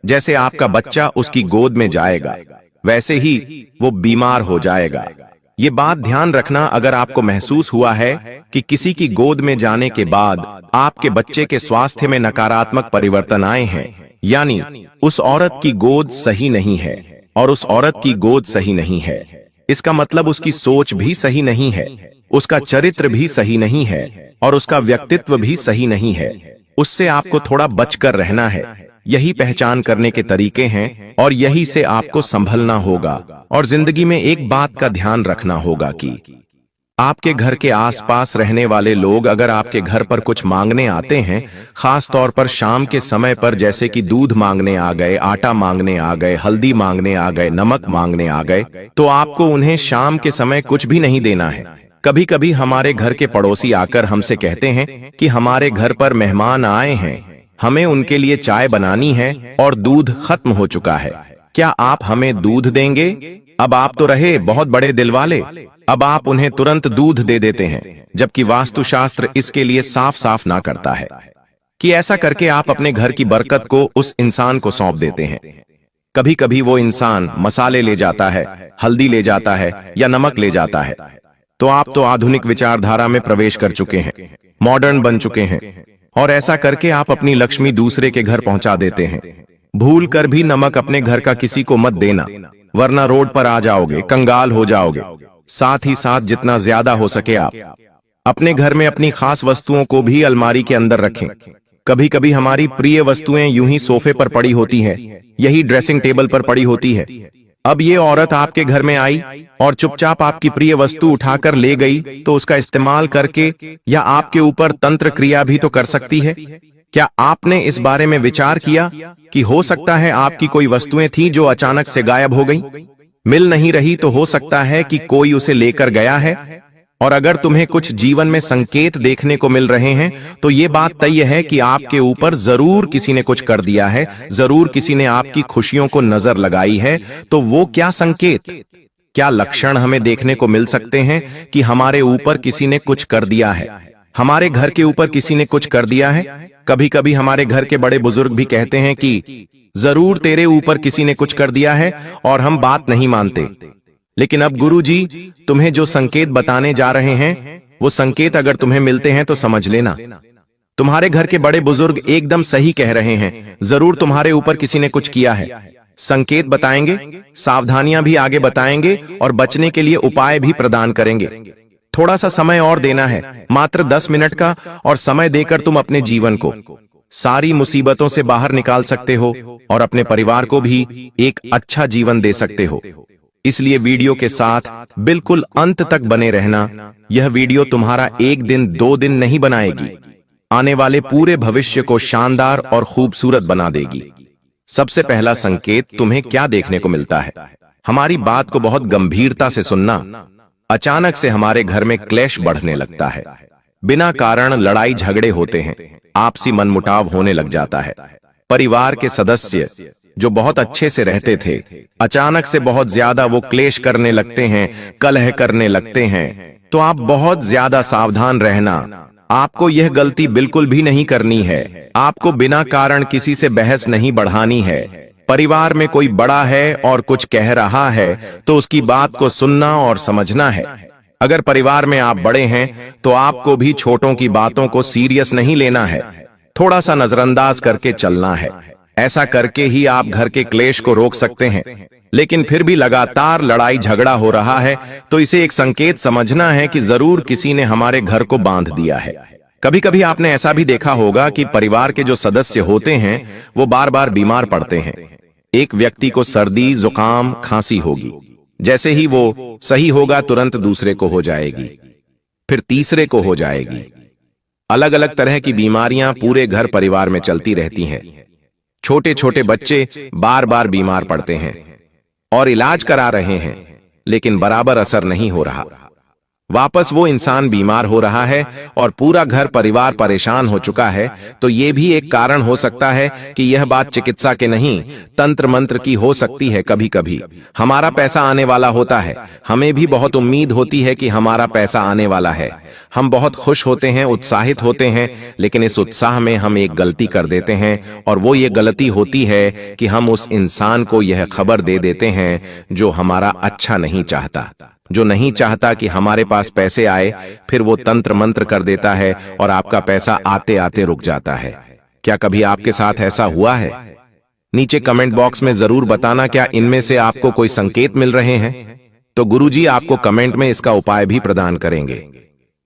जैसे आपका बच्चा उसकी गोद में जाएगा वैसे ही वो बीमार हो जाएगा। ये बात ध्यान रखना, अगर आपको महसूस हुआ है कि किसी की गोद में जाने के बाद आपके बच्चे के स्वास्थ्य में नकारात्मक परिवर्तन आए हैं, यानी उस औरत की गोद सही नहीं है और उस औरत की गोद सही नहीं है, इसका मतलब उसकी सोच भी सही नहीं है, उसका चरित्र भी सही नहीं है और उसका व्यक्तित्व भी सही नहीं है। उससे आपको थोड़ा बचकर रहना है। यही पहचान करने के तरीके हैं और यही से आपको संभलना होगा। और जिंदगी में एक बात का ध्यान रखना होगा कि आपके घर के आसपास रहने वाले लोग अगर आपके घर पर कुछ मांगने आते हैं, खास तौर पर शाम के समय पर, जैसे कि दूध मांगने आ गए, आटा मांगने आ गए, हल्दी मांगने आ गए, नमक मांगने आ गए, तो आपको उन्हें शाम के समय कुछ भी नहीं देना है। कभी कभी हमारे घर के पड़ोसी आकर हमसे कहते हैं कि हमारे घर पर मेहमान आए हैं, हमें उनके लिए चाय बनानी है और दूध खत्म हो चुका है, क्या आप हमें दूध देंगे? अब आप तो रहे बहुत बड़े दिल वाले, अब आप उन्हें तुरंत दूध दे देते हैं, जबकि वास्तुशास्त्र इसके लिए साफ साफ ना करता है कि ऐसा करके आप अपने घर की बरकत को उस इंसान को सौंप देते हैं। कभी कभी वो इंसान मसाले ले जाता है, हल्दी ले जाता है या नमक ले जाता है, तो आप तो आधुनिक विचारधारा में प्रवेश कर चुके हैं, मॉडर्न बन चुके हैं और ऐसा करके आप अपनी लक्ष्मी दूसरे के घर पहुंचा देते हैं। भूल कर भी नमक अपने घर का किसी को मत देना, वरना रोड पर आ जाओगे, कंगाल हो जाओगे। साथ ही साथ जितना ज्यादा हो सके आप अपने घर में अपनी खास वस्तुओं को भी अलमारी के अंदर रखें। कभी कभी हमारी प्रिय वस्तुएं यूं ही सोफे पर पड़ी होती हैं, यही ड्रेसिंग टेबल पर पड़ी होती है। अब ये औरत आपके घर में आई और चुपचाप आपकी प्रिय वस्तु उठाकर ले गई, तो उसका इस्तेमाल करके या आपके ऊपर तंत्र क्रिया भी तो कर सकती है। क्या आपने इस बारे में विचार किया कि हो सकता है आपकी कोई वस्तुएं थी जो अचानक से गायब हो गई, मिल नहीं रही, तो हो सकता है कि कोई उसे लेकर गया है। और अगर तुम्हें कुछ जीवन में संकेत देखने को मिल रहे हैं तो ये बात तय है कि आपके ऊपर जरूर किसी ने कुछ कर दिया है, जरूर किसी ने आपकी खुशियों को नजर लगाई है। तो वो क्या संकेत, क्या लक्षण हमें देखने को मिल सकते हैं कि हमारे ऊपर किसी ने कुछ कर दिया है, हमारे घर के ऊपर किसी ने कुछ कर दिया है। कभी कभी हमारे घर के बड़े बुजुर्ग भी कहते हैं कि जरूर तेरे ऊपर किसी ने कुछ कर दिया है, और हम बात नहीं मानते। लेकिन अब गुरुजी तुम्हें जो संकेत बताने जा रहे हैं, वो संकेत अगर तुम्हें मिलते हैं तो समझ लेना, तुम्हारे घर के बड़े बुजुर्ग एकदम सही कह रहे हैं। जरूर तुम्हारे ऊपर किसी ने कुछ किया है। संकेत बताएंगे, सावधानियां भी आगे बताएंगे और बचने के लिए उपाय भी प्रदान करेंगे। थोड़ा सा समय और देना है, मात्र 10 मिनट का, और समय देकर तुम अपने जीवन को सारी मुसीबतों से बाहर निकाल सकते हो और अपने परिवार को भी एक अच्छा जीवन दे सकते हो। इसलिए वीडियो के साथ बिल्कुल अंत तक बने रहना। यह वीडियो तुम्हारा 1 दिन 2 दिन नहीं बनाएगी, आने वाले पूरे भविष्य को शानदार और खूबसूरत बना देगी। सबसे पहला संकेत तुम्हें क्या देखने को मिलता है? हमारी बात को बहुत गंभीरता से सुनना। अचानक से हमारे घर में क्लेश बढ़ने लगता है, बिना कारण लड़ाई झगड़े होते हैं, आपसी मनमुटाव होने लग जाता है। परिवार के सदस्य जो बहुत अच्छे से रहते थे, अचानक से बहुत ज्यादा वो क्लेश करने लगते हैं, कलह करने लगते हैं। तो आप बहुत ज्यादा सावधान रहना। आपको यह गलती बिल्कुल भी नहीं करनी है। आपको बिना कारण किसी से बहस नहीं बढ़ानी है। परिवार में कोई बड़ा है और कुछ कह रहा है तो उसकी बात को सुनना और समझना है। अगर परिवार में आप बड़े हैं तो आपको भी छोटों की बातों को सीरियस नहीं लेना है, थोड़ा सा नजरअंदाज करके चलना है। ऐसा करके ही आप घर के क्लेश को रोक सकते हैं। लेकिन फिर भी लगातार लड़ाई झगड़ा हो रहा है तो इसे एक संकेत समझना है कि जरूर किसी ने हमारे घर को बांध दिया है। कभी कभी आपने ऐसा भी देखा होगा कि परिवार के जो सदस्य होते हैं वो बार बार बीमार पड़ते हैं। एक व्यक्ति को सर्दी, जुकाम, खांसी होगी, जैसे ही वो सही होगा तुरंत दूसरे को हो जाएगी, फिर तीसरे को हो जाएगी। अलग अलग तरह की बीमारियां पूरे घर परिवार में चलती रहती हैं। छोटे छोटे बच्चे बार बार बीमार पड़ते हैं और इलाज करा रहे हैं, लेकिन बराबर असर नहीं हो रहा। वापस वो इंसान बीमार हो रहा है और पूरा घर परिवार परेशान हो चुका है। तो ये भी एक कारण हो सकता है कि यह बात चिकित्सा के नहीं, तंत्र मंत्र की हो सकती है। कभी कभी हमारा पैसा आने वाला होता है, हमें भी बहुत उम्मीद होती है कि हमारा पैसा आने वाला है, हम बहुत खुश होते हैं, उत्साहित होते हैं, लेकिन इस उत्साह में हम एक गलती कर देते हैं, और वो ये गलती होती है कि हम उस इंसान को यह खबर दे देते हैं जो हमारा अच्छा नहीं चाहता, जो नहीं चाहता कि हमारे पास पैसे आए। फिर वो तंत्र मंत्र कर देता है और आपका पैसा आते आते रुक जाता है। क्या कभी आपके साथ ऐसा हुआ है? नीचे कमेंट बॉक्स में जरूर बताना, क्या इनमें से आपको कोई संकेत मिल रहे हैं? तो गुरुजी आपको कमेंट में इसका उपाय भी प्रदान करेंगे।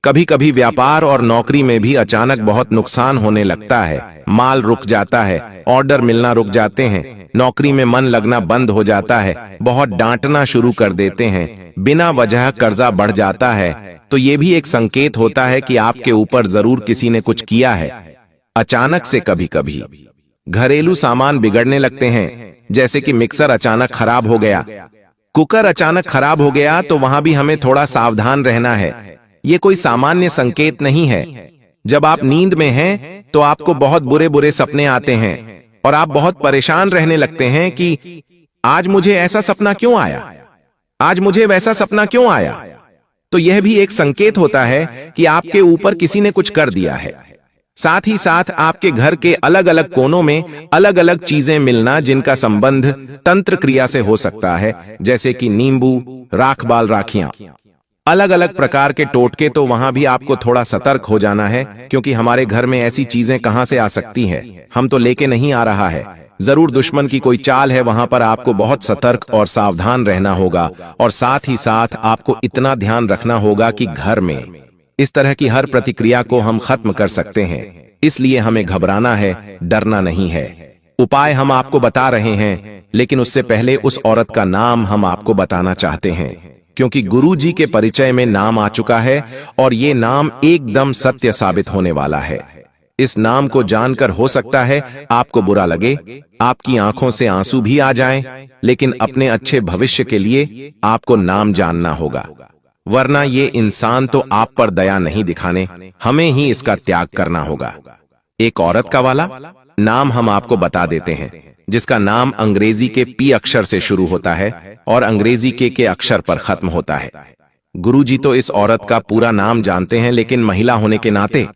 कभी कभी व्यापार और नौकरी में भी अचानक बहुत नुकसान होने लगता है, माल रुक जाता है, ऑर्डर मिलना रुक जाते हैं, नौकरी में मन लगना बंद हो जाता है, बहुत डांटना शुरू कर देते हैं, बिना वजह कर्जा बढ़ जाता है। तो ये भी एक संकेत होता है कि आपके ऊपर जरूर किसी ने कुछ किया है। अचानक से कभी कभी घरेलू सामान बिगड़ने लगते हैं, जैसे कि मिक्सर अचानक खराब हो गया, कुकर अचानक खराब हो गया, तो वहां भी हमें थोड़ा सावधान रहना है। ये कोई सामान्य संकेत नहीं है। जब आप नींद में हैं तो आपको बहुत बुरे बुरे सपने आते हैं और आप बहुत परेशान रहने लगते हैं कि आज मुझे ऐसा सपना क्यों आया, आज मुझे वैसा सपना क्यों आया। तो यह भी एक संकेत होता है कि आपके ऊपर किसी ने कुछ कर दिया है। साथ ही साथ आपके घर के अलग अलग कोनों में अलग अलग चीजें मिलना जिनका संबंध तंत्र क्रिया से हो सकता है, जैसे कि नींबू, राखबाल, राखियां, अलग अलग प्रकार के टोटके। तो वहां भी आपको थोड़ा सतर्क हो जाना है, क्योंकि हमारे घर में ऐसी चीजें कहां से आ सकती हैं, हम तो लेके नहीं आ रहा है। जरूर दुश्मन की कोई चाल है, वहां पर आपको बहुत सतर्क और सावधान रहना होगा। और साथ ही साथ आपको इतना ध्यान रखना होगा कि घर में इस तरह की हर प्रतिक्रिया को हम खत्म कर सकते हैं। इसलिए हमें घबराना है, डरना नहीं है। उपाय हम आपको बता रहे हैं, लेकिन उससे पहले उस औरत का नाम हम आपको बताना चाहते हैं, क्योंकि गुरुजी के परिचय में नाम आ चुका है और ये नाम एकदम सत्य साबित होने वाला है। इस नाम को जानकर हो सकता है आपको बुरा लगे, आपकी आंखों से आंसू भी आ जाएं, लेकिन अपने अच्छे भविष्य के लिए आपको नाम जानना होगा। वरना ये इंसान तो आप पर दया नहीं दिखाने, हमें ही इसका त्याग करना होगा। एक औरत का वाला नाम हम आपको बता देते हैं, जिसका नाम अंग्रेजी के पी अक्षर से शुरू होता है और अंग्रेजी के अक्षर पर खत्म होता है। गुरुजी तो इस औरत का पूरा नाम जानते हैं, लेकिन महिला होने के नाते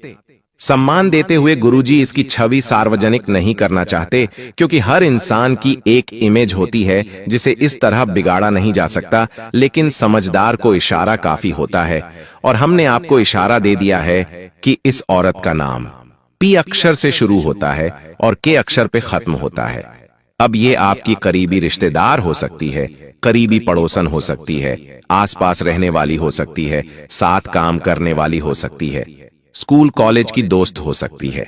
सम्मान देते हुए गुरुजी इसकी छवि सार्वजनिक नहीं करना चाहते, क्योंकि हर इंसान की एक इमेज होती है जिसे इस तरह बिगाड़ा नहीं जा सकता। लेकिन समझदार को इशारा काफी होता है, और हमने आपको इशारा दे दिया है कि इस औरत का नाम पी अक्षर से शुरू होता है और के अक्षर पे खत्म होता है। अब ये आपकी करीबी रिश्तेदार हो सकती है, करीबी पड़ोसन हो सकती है, आसपास रहने वाली हो सकती है, साथ काम करने वाली हो सकती है, स्कूल कॉलेज की दोस्त हो सकती है।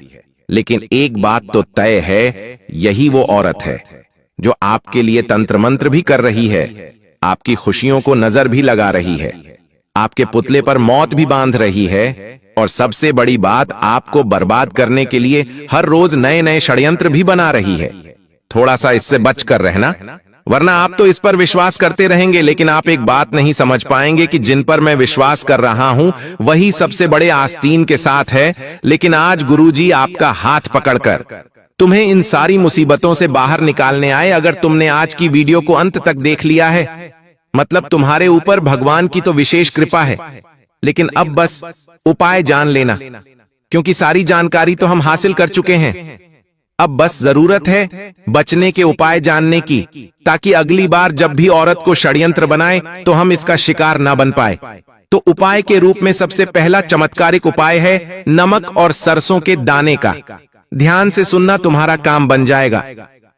लेकिन एक बात तो तय है, यही वो औरत है जो आपके लिए तंत्र मंत्र भी कर रही है, आपकी खुशियों को नजर भी लगा रही है, आपके पुतले पर मौत भी बांध रही है, और सबसे बड़ी बात, आपको बर्बाद करने के लिए हर रोज नए नए षड्यंत्र भी बना रही है। थोड़ा सा इससे बचकर रहना, वरना आप तो इस पर विश्वास करते रहेंगे, लेकिन आप एक बात नहीं समझ पाएंगे कि जिन पर मैं विश्वास कर रहा हूं वही सबसे बड़े आस्तीन के साथ है। लेकिन आज गुरुजी आपका हाथ पकड़कर तुम्हें इन सारी मुसीबतों से बाहर निकालने आए। अगर तुमने आज की वीडियो को अंत तक देख लिया है, मतलब तुम्हारे ऊपर भगवान की तो विशेष कृपा है। लेकिन अब बस उपाय जान लेना, क्योंकि सारी जानकारी तो हम हासिल कर चुके हैं। अब बस जरूरत है बचने के उपाय जानने की, ताकि अगली बार जब भी औरत को षड्यंत्र बनाए तो हम इसका शिकार ना बन पाए। तो उपाय के रूप में सबसे पहला चमत्कारिक उपाय है नमक और सरसों के दाने का। ध्यान से सुनना, तुम्हारा काम बन जाएगा।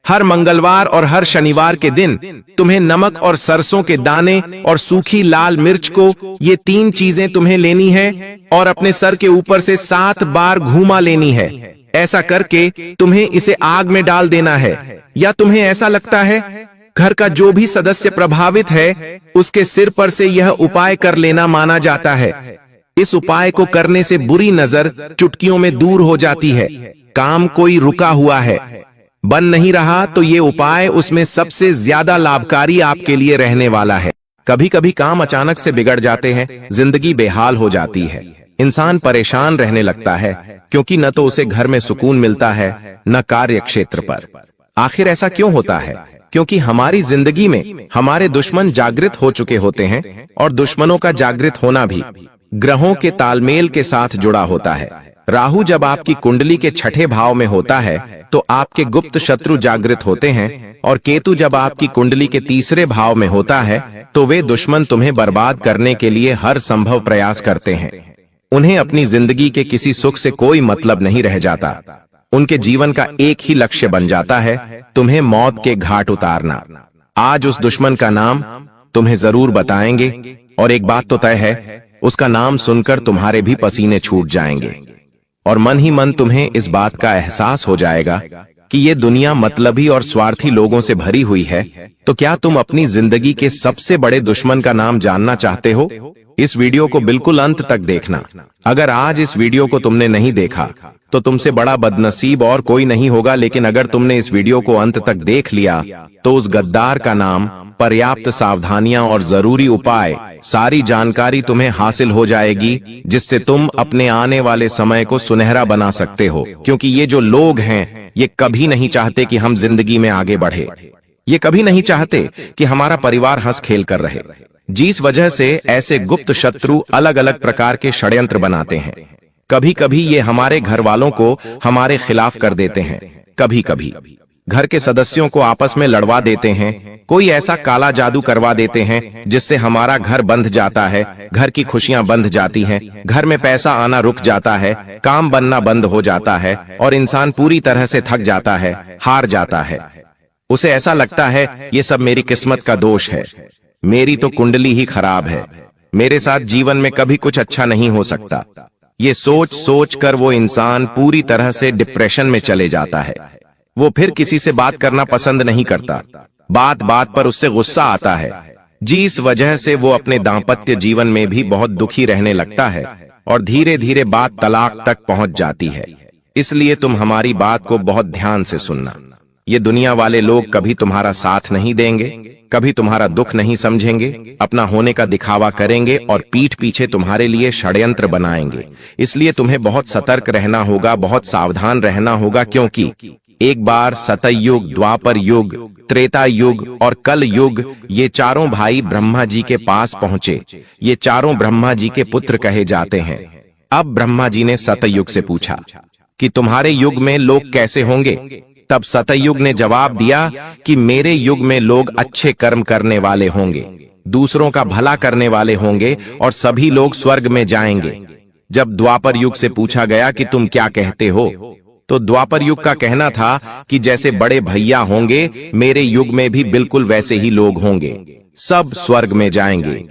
हर मंगलवार और हर शनिवार के दिन तुम्हें नमक और सरसों के दाने और सूखी लाल मिर्च को, ये 3 चीजें तुम्हें लेनी है और अपने सर के ऊपर से 7 बार घूमा लेनी है। ऐसा करके तुम्हें इसे आग में डाल देना है। या तुम्हें ऐसा लगता है घर का जो भी सदस्य प्रभावित है उसके सिर पर से यह उपाय कर लेना माना जाता है। इस उपाय को करने से बुरी नजर चुटकियों में दूर हो जाती है। काम कोई रुका हुआ है, बन नहीं रहा, तो ये उपाय उसमें सबसे ज्यादा लाभकारी आपके लिए रहने वाला है। कभी कभी काम अचानक से बिगड़ जाते हैं, जिंदगी बेहाल हो जाती है, इंसान परेशान रहने लगता है, क्योंकि न तो उसे घर में सुकून मिलता है न कार्य क्षेत्र पर। आखिर ऐसा क्यों होता है? क्योंकि हमारी जिंदगी में हमारे दुश्मन जागृत हो चुके होते हैं, और दुश्मनों का जागृत होना भी ग्रहों के तालमेल के साथ जुड़ा होता है। राहु जब आपकी कुंडली के 6ठे भाव में होता है तो आपके गुप्त शत्रु जागृत होते हैं, और केतु जब आपकी कुंडली के 3रे भाव में होता है तो वे दुश्मन तुम्हें बर्बाद करने के लिए हर संभव प्रयास करते हैं। उन्हें अपनी जिंदगी के किसी सुख से कोई मतलब नहीं रह जाता। उनके जीवन का एक ही लक्ष्य बन जाता है, तुम्हें मौत के घाट उतारना। आज उस दुश्मन का नाम तुम्हें जरूर बताएंगे, और एक बात तो तय है, उसका नाम सुनकर तुम्हारे भी पसीने छूट जाएंगे, और मन ही मन तुम्हें इस बात का एहसास हो जाएगा कि ये दुनिया मतलबी और स्वार्थी लोगों से भरी हुई है। तो क्या तुम अपनी जिंदगी के सबसे बड़े दुश्मन का नाम जानना चाहते हो? इस वीडियो को बिल्कुल अंत तक देखना। अगर आज इस वीडियो को तुमने नहीं देखा तो तुमसे बड़ा बदनसीब और कोई नहीं होगा, लेकिन अगर तुमने इस वीडियो को अंत तक देख लिया तो उस गद्दार का नाम, पर्याप्त सावधानियां और जरूरी उपाय, सारी जानकारी तुम्हें हासिल हो जाएगी, जिससे तुम अपने आने वाले समय को सुनहरा बना सकते हो। क्योंकि ये जो लोग हैं ये कभी नहीं चाहते कि हम जिंदगी में आगे बढ़े, ये कभी नहीं चाहते कि हमारा परिवार हंस खेल कर रहे, जिस वजह से ऐसे गुप्त शत्रु अलग अलग प्रकार के षड्यंत्र बनाते हैं। कभी कभी ये हमारे घर वालों को हमारे खिलाफ कर देते हैं, कभी कभी घर के सदस्यों को आपस में लड़वा देते हैं, कोई ऐसा काला जादू करवा देते हैं जिससे हमारा घर बंध जाता है, घर की खुशियां बंध जाती हैं, घर में पैसा आना रुक जाता है, काम बनना बंद हो जाता है, और इंसान पूरी तरह से थक जाता है, हार जाता है। उसे ऐसा लगता है ये सब मेरी किस्मत का दोष है, मेरी तो कुंडली ही खराब है, मेरे साथ जीवन में कभी कुछ अच्छा नहीं हो सकता। ये सोच सोच कर वो इंसान पूरी तरह से डिप्रेशन में चले जाता है। वो फिर किसी से बात करना पसंद नहीं करता, बात बात पर उससे गुस्सा आता है, जिस वजह से वो अपने दाम्पत्य जीवन में भी बहुत दुखी रहने लगता है, और धीरे धीरे बात तलाक तक पहुंच जाती है। इसलिए तुम हमारी बात को बहुत ध्यान से सुनना। ये दुनिया वाले लोग कभी तुम्हारा साथ नहीं देंगे, कभी तुम्हारा दुख नहीं समझेंगे, अपना होने का दिखावा करेंगे और पीठ पीछे तुम्हारे लिए षड्यंत्र बनाएंगे। इसलिए तुम्हें बहुत सतर्क रहना होगा, बहुत सावधान रहना होगा, क्योंकि एक बार सतयुग, द्वापर युग, त्रेता युग और कल युग, ये चारों भाई ब्रह्मा जी के पास पहुंचे। ये चारों ब्रह्मा जी के पुत्र कहे जाते हैं। अब ब्रह्मा जी ने सतयुग से पूछा कि तुम्हारे युग में लोग कैसे होंगे? तब सतयुग ने जवाब दिया कि मेरे युग में लोग अच्छे कर्म करने वाले होंगे, दूसरों का भला करने वाले होंगे और सभी लोग स्वर्ग में जाएंगे। जब द्वापर युग से पूछा गया कि तुम क्या कहते हो, तो द्वापर युग का कहना था कि जैसे बड़े भैया होंगे, मेरे युग में भी बिल्कुल वैसे ही लोग होंगे, सब स्वर्ग में जाएंगे।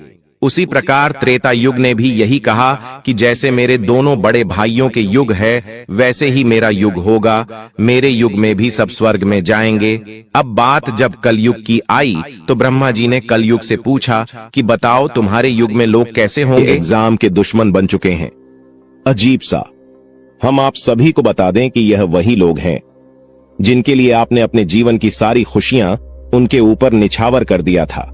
उसी प्रकार त्रेता युग ने भी यही कहा कि जैसे मेरे दोनों बड़े भाइयों के युग है, वैसे ही मेरा युग होगा, मेरे युग में भी सब स्वर्ग में जाएंगे। अब बात जब कलयुग की आई तो ब्रह्मा जी ने कलयुग से पूछा कि बताओ तुम्हारे युग में लोग कैसे होंगे? एग्जाम के दुश्मन बन चुके हैं। अजीब सा। हम आप सभी को बता दें कि यह वही लोग हैं जिनके लिए आपने अपने जीवन की सारी खुशियां उनके ऊपर निछावर कर दिया था।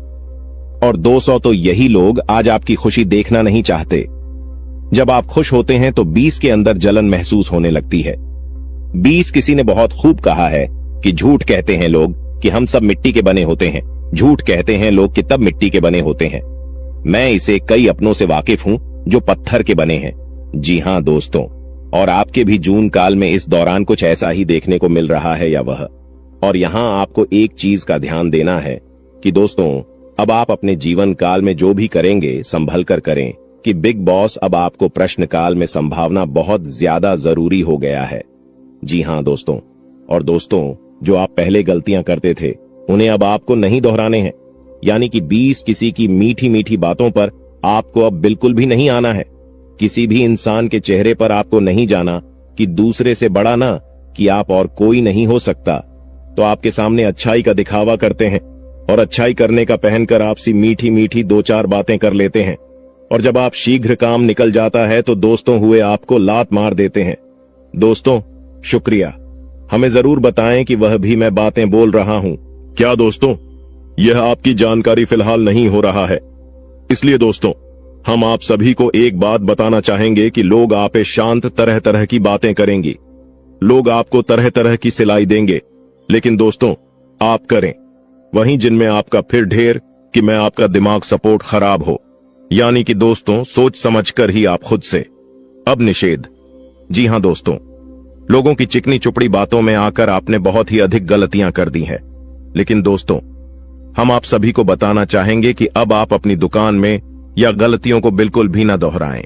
और 200 तो यही लोग आज आपकी खुशी देखना नहीं चाहते। जब आप खुश होते हैं तो 20 के अंदर जलन महसूस होने लगती है। 20 किसी ने बहुत खूब कहा है कि झूठ कहते हैं लोग कि हम सब मिट्टी के बने होते हैं, झूठ कहते हैं लोग कि तब मिट्टी के बने होते हैं। मैं इसे कई अपनों से वाकिफ हूं जो पत्थर के बने हैं। जी हां दोस्तों, और आपके भी जून काल में इस दौरान कुछ ऐसा ही देखने को मिल रहा है या वह। और यहां आपको एक चीज का ध्यान देना है कि दोस्तों, अब आप अपने जीवन काल में जो भी करेंगे संभल कर करें, कि बिग बॉस अब आपको प्रश्न काल में संभावना बहुत ज्यादा जरूरी हो गया है। जी हां दोस्तों, और दोस्तों, जो आप पहले गलतियां करते थे उन्हें अब आपको नहीं दोहराने हैं। यानी कि 20 किसी की मीठी मीठी बातों पर आपको अब बिल्कुल भी नहीं आना है। किसी भी इंसान के चेहरे पर आपको नहीं जाना कि दूसरे से बड़ा ना, कि आप और कोई नहीं हो सकता। तो आपके सामने अच्छाई का दिखावा करते हैं और अच्छाई करने का पहनकर आपसी मीठी मीठी 2-4 बातें कर लेते हैं। और जब आप शीघ्र काम निकल जाता है तो दोस्तों हुए आपको लात मार देते हैं। दोस्तों शुक्रिया, हमें जरूर बताएं कि वह भी मैं बातें बोल रहा हूं क्या। दोस्तों, यह आपकी जानकारी फिलहाल नहीं हो रहा है, इसलिए दोस्तों हम आप सभी को एक बात बताना चाहेंगे कि लोग आप पे शांत तरह तरह की बातें करेंगी, लोग आपको तरह तरह की सिलाई देंगे, लेकिन दोस्तों आप करें वहीं जिनमें आपका फिर ढेर कि मैं आपका दिमाग सपोर्ट खराब हो। यानी कि दोस्तों सोच समझकर ही आप खुद से। अब निषेध। जी हां दोस्तों, लोगों की चिकनी चुपड़ी बातों में आकर आपने बहुत ही अधिक गलतियां कर दी हैं, लेकिन दोस्तों हम आप सभी को बताना चाहेंगे कि अब आप अपनी दुकान में या गलतियों को बिल्कुल भी न दोहराएं।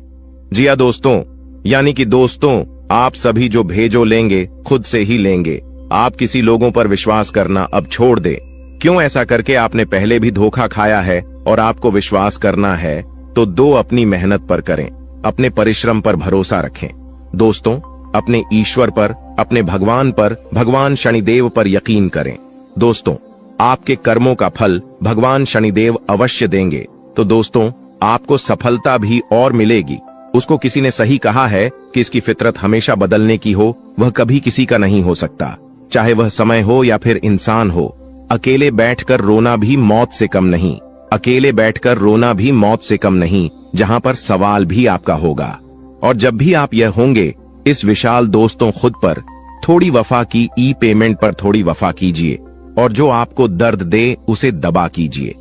जी हां दोस्तों, यानी कि दोस्तों आप सभी जो भेजो लेंगे खुद से ही लेंगे। आप किसी लोगों पर विश्वास करना अब छोड़ दे। क्यों ऐसा करके आपने पहले भी धोखा खाया है और आपको विश्वास करना है तो दो अपनी मेहनत पर करें, अपने परिश्रम पर भरोसा रखें। दोस्तों अपने ईश्वर पर, अपने भगवान पर, भगवान शनिदेव पर यकीन करें। दोस्तों आपके कर्मों का फल भगवान शनिदेव अवश्य देंगे। तो दोस्तों आपको सफलता भी और मिलेगी। उसको किसी ने सही कहा है कि इसकी फितरत हमेशा बदलने की हो, वह कभी किसी का नहीं हो सकता, चाहे वह समय हो या फिर इंसान हो। अकेले बैठकर रोना भी मौत से कम नहीं, अकेले बैठकर रोना भी मौत से कम नहीं, जहां पर सवाल भी आपका होगा। और जब भी आप यह होंगे, इस विशाल दोस्तों खुद पर थोड़ी वफा की ई पेमेंट पर थोड़ी वफा कीजिए और जो आपको दर्द दे उसे दबा कीजिए।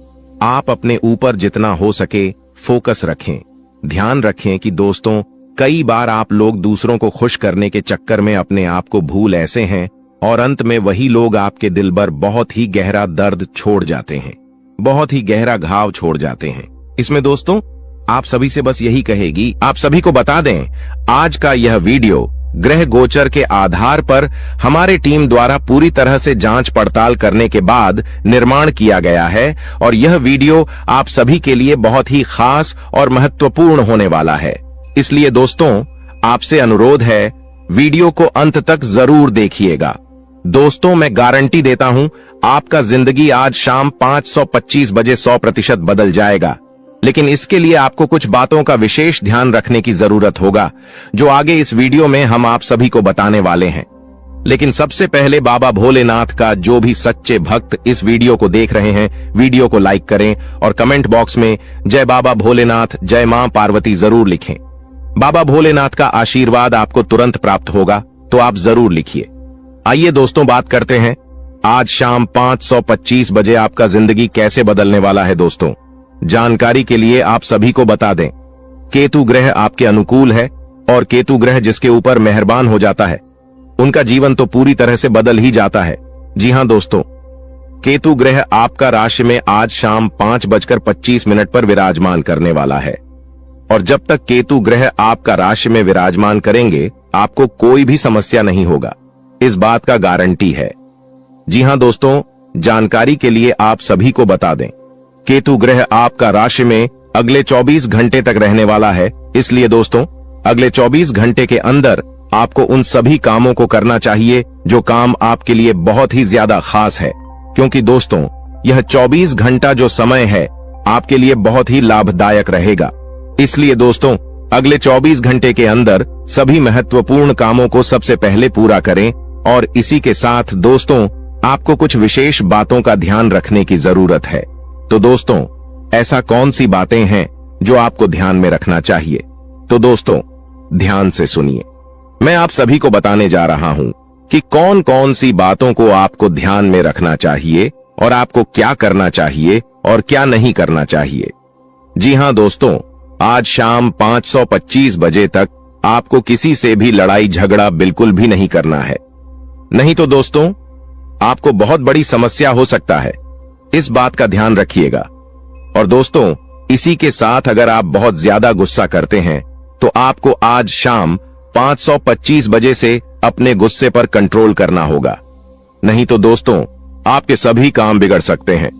आप अपने ऊपर जितना हो सके फोकस रखें। ध्यान रखें कि दोस्तों कई बार आप लोग दूसरों को खुश करने के चक्कर में अपने आप को भूल ऐसे हैं और अंत में वही लोग आपके दिल पर बहुत ही गहरा दर्द छोड़ जाते हैं, बहुत ही गहरा घाव छोड़ जाते हैं। इसमें दोस्तों आप सभी से बस यही कहेगी, आप सभी को बता दें आज का यह वीडियो ग्रह गोचर के आधार पर हमारे टीम द्वारा पूरी तरह से जांच पड़ताल करने के बाद निर्माण किया गया है और यह वीडियो आप सभी के लिए बहुत ही खास और महत्वपूर्ण होने वाला है। इसलिए दोस्तों आपसे अनुरोध है वीडियो को अंत तक जरूर देखिएगा। दोस्तों मैं गारंटी देता हूं आपका जिंदगी आज शाम 5:25 बजे 100% बदल जाएगा। लेकिन इसके लिए आपको कुछ बातों का विशेष ध्यान रखने की जरूरत होगा जो आगे इस वीडियो में हम आप सभी को बताने वाले हैं। लेकिन सबसे पहले बाबा भोलेनाथ का जो भी सच्चे भक्त इस वीडियो को देख रहे हैं, वीडियो को लाइक करें और कमेंट बॉक्स में जय बाबा भोलेनाथ, जय मां पार्वती जरूर लिखें। बाबा भोलेनाथ का आशीर्वाद आपको तुरंत प्राप्त होगा, तो आप जरूर लिखिए। आइए दोस्तों, बात करते हैं आज शाम 5:25 बजे आपका जिंदगी कैसे बदलने वाला है। दोस्तों, जानकारी के लिए आप सभी को बता दें, केतु ग्रह आपके अनुकूल है और केतु ग्रह जिसके ऊपर मेहरबान हो जाता है उनका जीवन तो पूरी तरह से बदल ही जाता है। जी हां दोस्तों, केतु ग्रह आपका राशि में आज शाम 5:25 पर विराजमान करने वाला है और जब तक केतु ग्रह आपका राशि में विराजमान करेंगे आपको कोई भी समस्या नहीं होगा, इस बात का गारंटी है। जी हां दोस्तों, जानकारी के लिए आप सभी को बता दें, केतु ग्रह आपका राशि में अगले 24 घंटे तक रहने वाला है। इसलिए दोस्तों, अगले 24 घंटे के अंदर आपको उन सभी कामों को करना चाहिए जो काम आपके लिए बहुत ही ज्यादा खास है, क्योंकि दोस्तों यह 24 घंटा जो समय है आपके लिए बहुत ही लाभदायक रहेगा। इसलिए दोस्तों, अगले 24 घंटे के अंदर सभी महत्वपूर्ण कामों को सबसे पहले पूरा करें और इसी के साथ दोस्तों आपको कुछ विशेष बातों का ध्यान रखने की जरूरत है। तो दोस्तों, ऐसा कौन सी बातें हैं जो आपको ध्यान में रखना चाहिए? तो दोस्तों ध्यान से सुनिए, मैं आप सभी को बताने जा रहा हूं कि कौन कौन सी बातों को आपको ध्यान में रखना चाहिए और आपको क्या करना चाहिए और क्या नहीं करना चाहिए। जी हां दोस्तों, आज शाम 5:25 बजे तक आपको किसी से भी लड़ाई झगड़ा बिल्कुल भी नहीं करना है, नहीं तो दोस्तों आपको बहुत बड़ी समस्या हो सकता है, इस बात का ध्यान रखिएगा। और दोस्तों, इसी के साथ अगर आप बहुत ज्यादा गुस्सा करते हैं तो आपको आज शाम 5:25 बजे से अपने गुस्से पर कंट्रोल करना होगा, नहीं तो दोस्तों आपके सभी काम बिगड़ सकते हैं।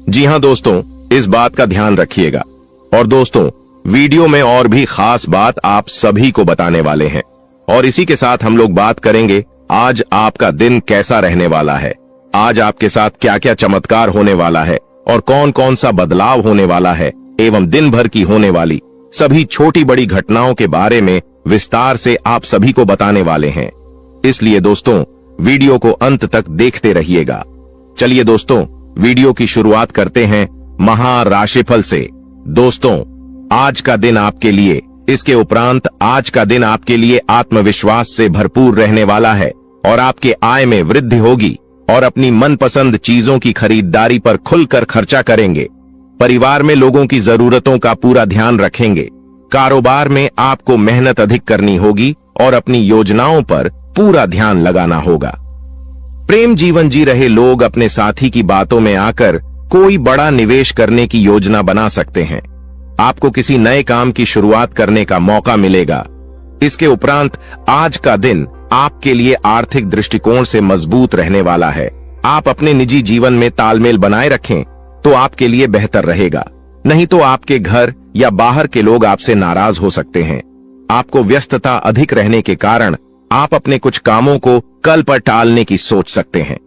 जी हां दोस्तों, इस बात का ध्यान रखिएगा। और दोस्तों, वीडियो में और भी खास बात आप सभी को बताने वाले हैं और इसी के साथ हम लोग बात करेंगे आज आपका दिन कैसा रहने वाला है, आज आपके साथ क्या क्या चमत्कार होने वाला है और कौन कौन सा बदलाव होने वाला है एवं दिन भर की होने वाली सभी छोटी बड़ी घटनाओं के बारे में विस्तार से आप सभी को बताने वाले हैं। इसलिए दोस्तों वीडियो को अंत तक देखते रहिएगा। चलिए दोस्तों, वीडियो की शुरुआत करते हैं महाराशिफल से। दोस्तों, आज का दिन आपके लिए, इसके उपरांत आज का दिन आपके लिए आत्मविश्वास से भरपूर रहने वाला है और आपके आय में वृद्धि होगी और अपनी मनपसंद चीजों की खरीदारी पर खुलकर खर्चा करेंगे। परिवार में लोगों की जरूरतों का पूरा ध्यान रखेंगे। कारोबार में आपको मेहनत अधिक करनी होगी और अपनी योजनाओं पर पूरा ध्यान लगाना होगा। प्रेम जीवन जी रहे लोग अपने साथी की बातों में आकर कोई बड़ा निवेश करने की योजना बना सकते हैं। आपको किसी नए काम की शुरुआत करने का मौका मिलेगा। इसके उपरांत आज का दिन आपके लिए आर्थिक दृष्टिकोण से मजबूत रहने वाला है। आप अपने निजी जीवन में तालमेल बनाए रखें तो आपके लिए बेहतर रहेगा, नहीं तो आपके घर या बाहर के लोग आपसे नाराज हो सकते हैं। आपको व्यस्तता अधिक रहने के कारण आप अपने कुछ कामों को कल पर टालने की सोच सकते हैं।